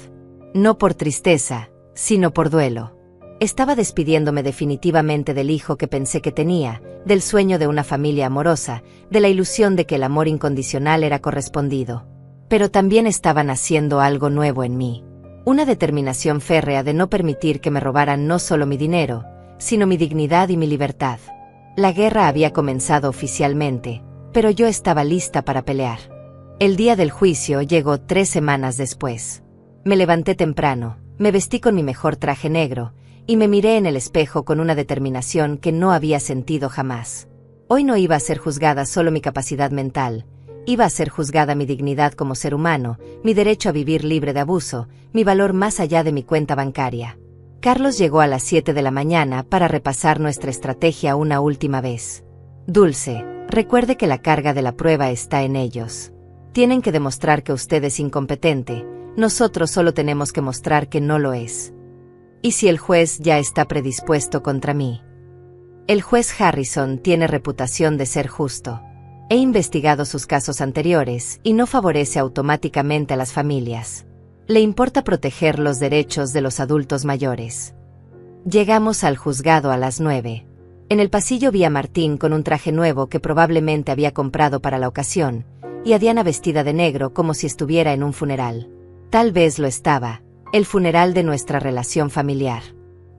No por tristeza, sino por duelo. Estaba despidiéndome definitivamente del hijo que pensé que tenía, del sueño de una familia amorosa, de la ilusión de que el amor incondicional era correspondido. Pero también estaban haciendo algo nuevo en mí. Una determinación férrea de no permitir que me robaran no solo mi dinero, sino mi dignidad y mi libertad. La guerra había comenzado oficialmente, pero yo estaba lista para pelear. El día del juicio llegó 3 semanas después. Me levanté temprano, me vestí con mi mejor traje negro, y me miré en el espejo con una determinación que no había sentido jamás. Hoy no iba a ser juzgada solo mi capacidad mental, iba a ser juzgada mi dignidad como ser humano, mi derecho a vivir libre de abuso, mi valor más allá de mi cuenta bancaria. Carlos llegó a las 7 de la mañana para repasar nuestra estrategia una última vez. Dulce, recuerde que la carga de la prueba está en ellos. Tienen que demostrar que usted es incompetente, nosotros solo tenemos que mostrar que no lo es. ¿Y si el juez ya está predispuesto contra mí? El juez Harrison tiene reputación de ser justo. He investigado sus casos anteriores y no favorece automáticamente a las familias. Le importa proteger los derechos de los adultos mayores. Llegamos al juzgado a las 9. En el pasillo vi a Martín con un traje nuevo que probablemente había comprado para la ocasión, y a Diana vestida de negro como si estuviera en un funeral. Tal vez lo estaba, el funeral de nuestra relación familiar.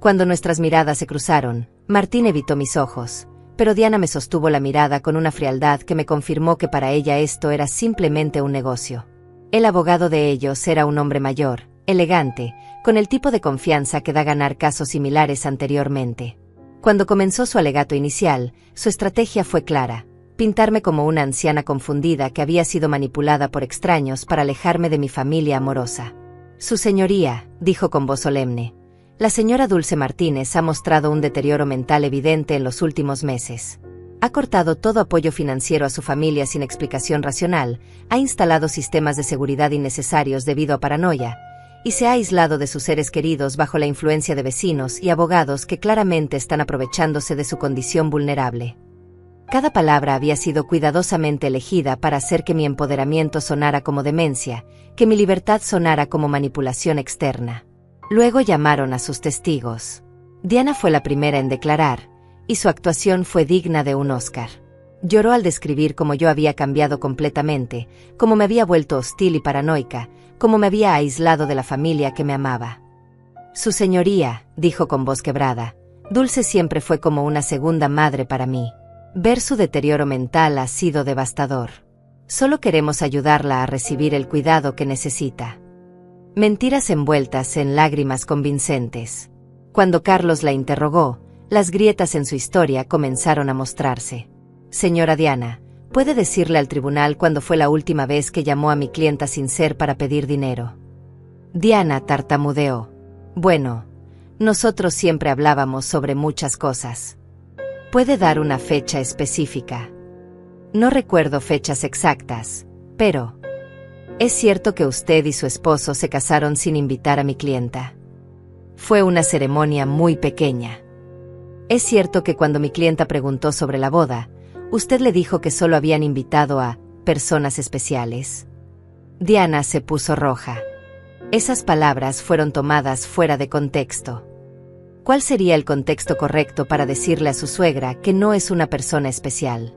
Cuando nuestras miradas se cruzaron, Martín evitó mis ojos, pero Diana me sostuvo la mirada con una frialdad que me confirmó que para ella esto era simplemente un negocio. El abogado de ellos era un hombre mayor, elegante, con el tipo de confianza que da ganar casos similares anteriormente. Cuando comenzó su alegato inicial, su estrategia fue clara: pintarme como una anciana confundida que había sido manipulada por extraños para alejarme de mi familia amorosa. Su señoría, dijo con voz solemne, la señora Dulce Martínez ha mostrado un deterioro mental evidente en los últimos meses. Ha cortado todo apoyo financiero a su familia sin explicación racional, ha instalado sistemas de seguridad innecesarios debido a paranoia, y se ha aislado de sus seres queridos bajo la influencia de vecinos y abogados que claramente están aprovechándose de su condición vulnerable. Cada palabra había sido cuidadosamente elegida para hacer que mi empoderamiento sonara como demencia, que mi libertad sonara como manipulación externa. Luego llamaron a sus testigos. Diana fue la primera en declarar, y su actuación fue digna de un Oscar. Lloró al describir cómo yo había cambiado completamente, cómo me había vuelto hostil y paranoica, cómo me había aislado de la familia que me amaba. Su señoría, dijo con voz quebrada, Dulce siempre fue como una segunda madre para mí. Ver su deterioro mental ha sido devastador. Solo queremos ayudarla a recibir el cuidado que necesita. Mentiras envueltas en lágrimas convincentes. Cuando Carlos la interrogó, las grietas en su historia comenzaron a mostrarse. Señora Diana, ¿puede decirle al tribunal cuándo fue la última vez que llamó a mi clienta sin ser para pedir dinero? Diana tartamudeó. Bueno, nosotros siempre hablábamos sobre muchas cosas. ¿Puede dar una fecha específica? No recuerdo fechas exactas, pero... ¿Es cierto que usted y su esposo se casaron sin invitar a mi clienta? Fue una ceremonia muy pequeña. ¿Es cierto que cuando mi clienta preguntó sobre la boda, usted le dijo que solo habían invitado a personas especiales? Diana se puso roja. Esas palabras fueron tomadas fuera de contexto. ¿Cuál sería el contexto correcto para decirle a su suegra que no es una persona especial?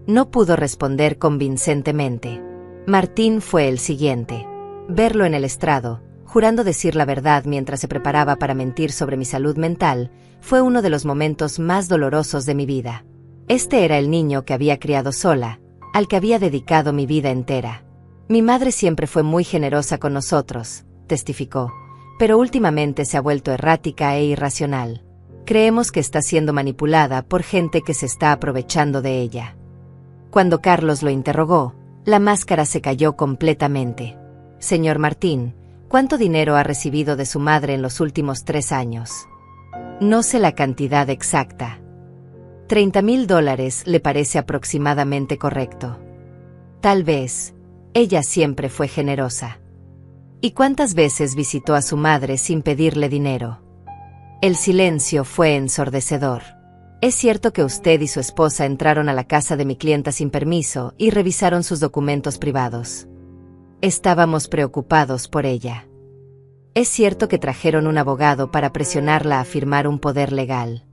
No pudo responder convincentemente. Martín fue el siguiente. Verlo en el estrado, jurando decir la verdad mientras se preparaba para mentir sobre mi salud mental, fue uno de los momentos más dolorosos de mi vida. Este era el niño que había criado sola, al que había dedicado mi vida entera. Mi madre siempre fue muy generosa con nosotros, testificó, pero últimamente se ha vuelto errática e irracional. Creemos que está siendo manipulada por gente que se está aprovechando de ella. Cuando Carlos lo interrogó, la máscara se cayó completamente. Señor Martín, ¿cuánto dinero ha recibido de su madre en los últimos 3 años? No sé la cantidad exacta. $30,000 le parece aproximadamente correcto. Tal vez. Ella siempre fue generosa. ¿Y cuántas veces visitó a su madre sin pedirle dinero? El silencio fue ensordecedor. ¿Es cierto que usted y su esposa entraron a la casa de mi clienta sin permiso y revisaron sus documentos privados? Estábamos preocupados por ella. ¿Es cierto que trajeron un abogado para presionarla a firmar un poder legal?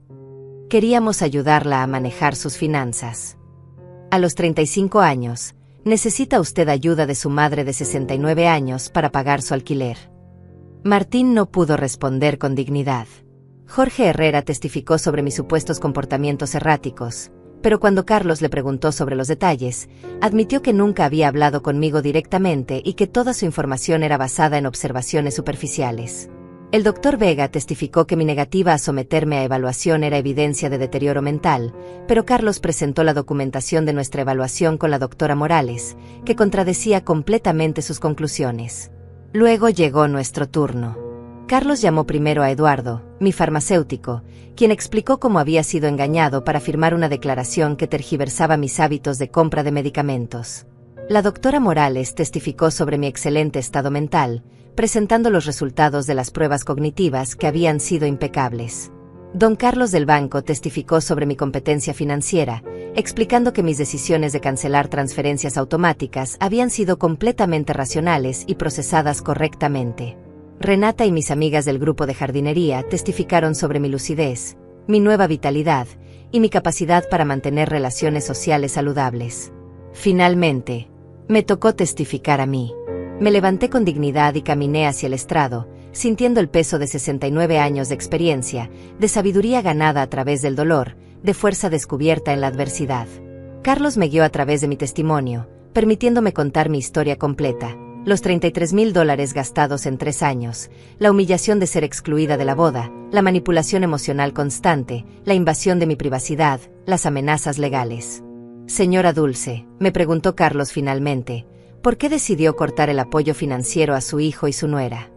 Queríamos ayudarla a manejar sus finanzas. A los 35 años, necesita usted ayuda de su madre de 69 años para pagar su alquiler. Martín no pudo responder con dignidad. Jorge Herrera testificó sobre mis supuestos comportamientos erráticos, pero cuando Carlos le preguntó sobre los detalles, admitió que nunca había hablado conmigo directamente y que toda su información era basada en observaciones superficiales. El doctor Vega testificó que mi negativa a someterme a evaluación era evidencia de deterioro mental, pero Carlos presentó la documentación de nuestra evaluación con la doctora Morales, que contradecía completamente sus conclusiones. Luego llegó nuestro turno. Carlos llamó primero a Eduardo, mi farmacéutico, quien explicó cómo había sido engañado para firmar una declaración que tergiversaba mis hábitos de compra de medicamentos. La doctora Morales testificó sobre mi excelente estado mental, presentando los resultados de las pruebas cognitivas que habían sido impecables. Don Carlos del Banco testificó sobre mi competencia financiera, explicando que mis decisiones de cancelar transferencias automáticas habían sido completamente racionales y procesadas correctamente. Renata y mis amigas del grupo de jardinería testificaron sobre mi lucidez, mi nueva vitalidad y mi capacidad para mantener relaciones sociales saludables. Finalmente, me tocó testificar a mí. Me levanté con dignidad y caminé hacia el estrado, sintiendo el peso de 69 años de experiencia, de sabiduría ganada a través del dolor, de fuerza descubierta en la adversidad. Carlos me guió a través de mi testimonio, permitiéndome contar mi historia completa. Los $33,000 gastados en 3 años, la humillación de ser excluida de la boda, la manipulación emocional constante, la invasión de mi privacidad, las amenazas legales. Señora Dulce, me preguntó Carlos finalmente, ¿por qué decidió cortar el apoyo financiero a su hijo y su nuera?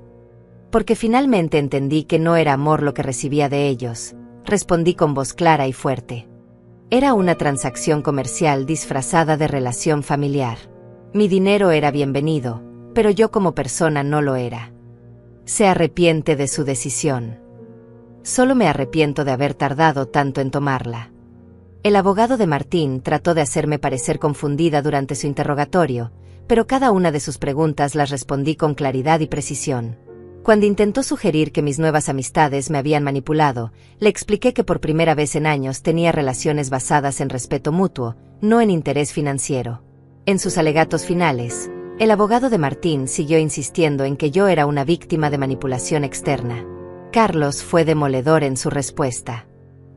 Porque finalmente entendí que no era amor lo que recibía de ellos, respondí con voz clara y fuerte. Era una transacción comercial disfrazada de relación familiar. Mi dinero era bienvenido, pero yo como persona no lo era. Se arrepiente de su decisión. Solo me arrepiento de haber tardado tanto en tomarla. El abogado de Martín trató de hacerme parecer confundida durante su interrogatorio, pero cada una de sus preguntas las respondí con claridad y precisión. Cuando intentó sugerir que mis nuevas amistades me habían manipulado, le expliqué que por primera vez en años tenía relaciones basadas en respeto mutuo, no en interés financiero. En sus alegatos finales, el abogado de Martín siguió insistiendo en que yo era una víctima de manipulación externa. Carlos fue demoledor en su respuesta.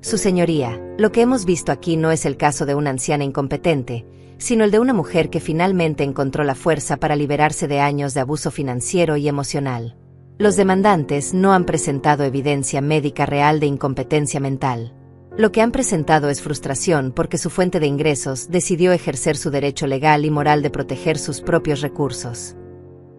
Su señoría, lo que hemos visto aquí no es el caso de una anciana incompetente, sino el de una mujer que finalmente encontró la fuerza para liberarse de años de abuso financiero y emocional. Los demandantes no han presentado evidencia médica real de incompetencia mental. Lo que han presentado es frustración porque su fuente de ingresos decidió ejercer su derecho legal y moral de proteger sus propios recursos.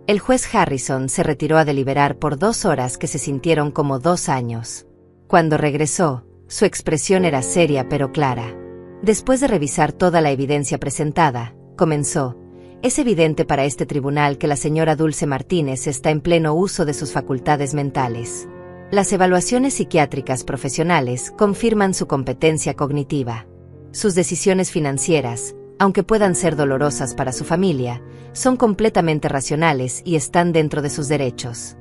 El juez Harrison se retiró a deliberar por 2 horas que se sintieron como 2 años. Cuando regresó, su expresión era seria pero clara. Después de revisar toda la evidencia presentada, comenzó: es evidente para este tribunal que la señora Dulce Martínez está en pleno uso de sus facultades mentales. Las evaluaciones psiquiátricas profesionales confirman su competencia cognitiva. Sus decisiones financieras, aunque puedan ser dolorosas para su familia, son completamente racionales y están dentro de sus derechos.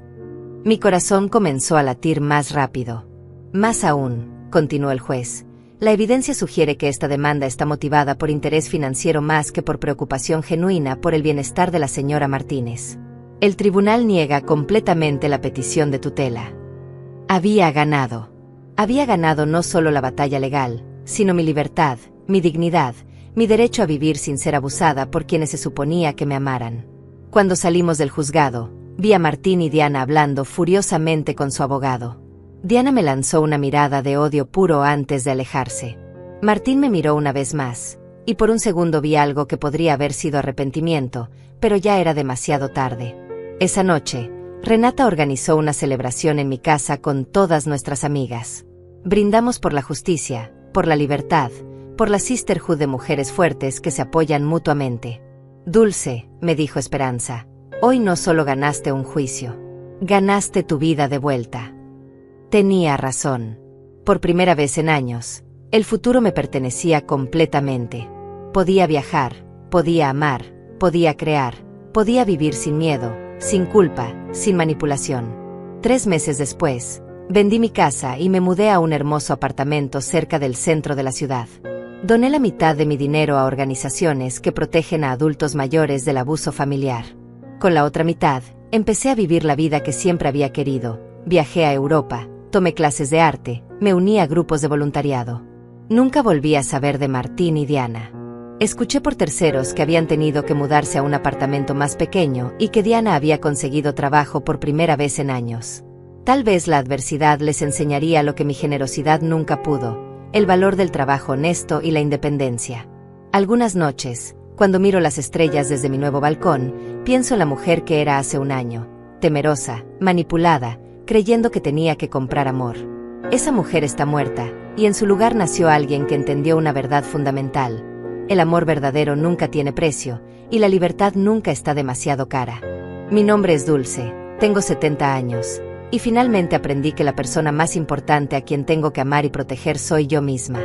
Mi corazón comenzó a latir más rápido. Más aún, continuó el juez, la evidencia sugiere que esta demanda está motivada por interés financiero más que por preocupación genuina por el bienestar de la señora Martínez. El tribunal niega completamente la petición de tutela. Había ganado. Había ganado no solo la batalla legal, sino mi libertad, mi dignidad, mi derecho a vivir sin ser abusada por quienes se suponía que me amaran. Cuando salimos del juzgado, vi a Martín y Diana hablando furiosamente con su abogado. Diana me lanzó una mirada de odio puro antes de alejarse. Martín me miró una vez más, y por un segundo vi algo que podría haber sido arrepentimiento, pero ya era demasiado tarde. Esa noche, Renata organizó una celebración en mi casa con todas nuestras amigas. Brindamos por la justicia, por la libertad, por la sisterhood de mujeres fuertes que se apoyan mutuamente. Dulce, me dijo Esperanza, hoy no solo ganaste un juicio, ganaste tu vida de vuelta. Tenía razón. Por primera vez en años, el futuro me pertenecía completamente. Podía viajar, podía amar, podía crear, podía vivir sin miedo, sin culpa, sin manipulación. 3 meses después, vendí mi casa y me mudé a un hermoso apartamento cerca del centro de la ciudad. Doné la mitad de mi dinero a organizaciones que protegen a adultos mayores del abuso familiar. Con la otra mitad, empecé a vivir la vida que siempre había querido. Viajé a Europa, tomé clases de arte, me uní a grupos de voluntariado. Nunca volví a saber de Martín y Diana. Escuché por terceros que habían tenido que mudarse a un apartamento más pequeño y que Diana había conseguido trabajo por primera vez en años. Tal vez la adversidad les enseñaría lo que mi generosidad nunca pudo: el valor del trabajo honesto y la independencia. Algunas noches, cuando miro las estrellas desde mi nuevo balcón, pienso en la mujer que era hace un año, temerosa, manipulada, creyendo que tenía que comprar amor. Esa mujer está muerta, y en su lugar nació alguien que entendió una verdad fundamental: el amor verdadero nunca tiene precio, y la libertad nunca está demasiado cara. Mi nombre es Dulce, tengo 70 años. Y finalmente aprendí que la persona más importante a quien tengo que amar y proteger soy yo misma.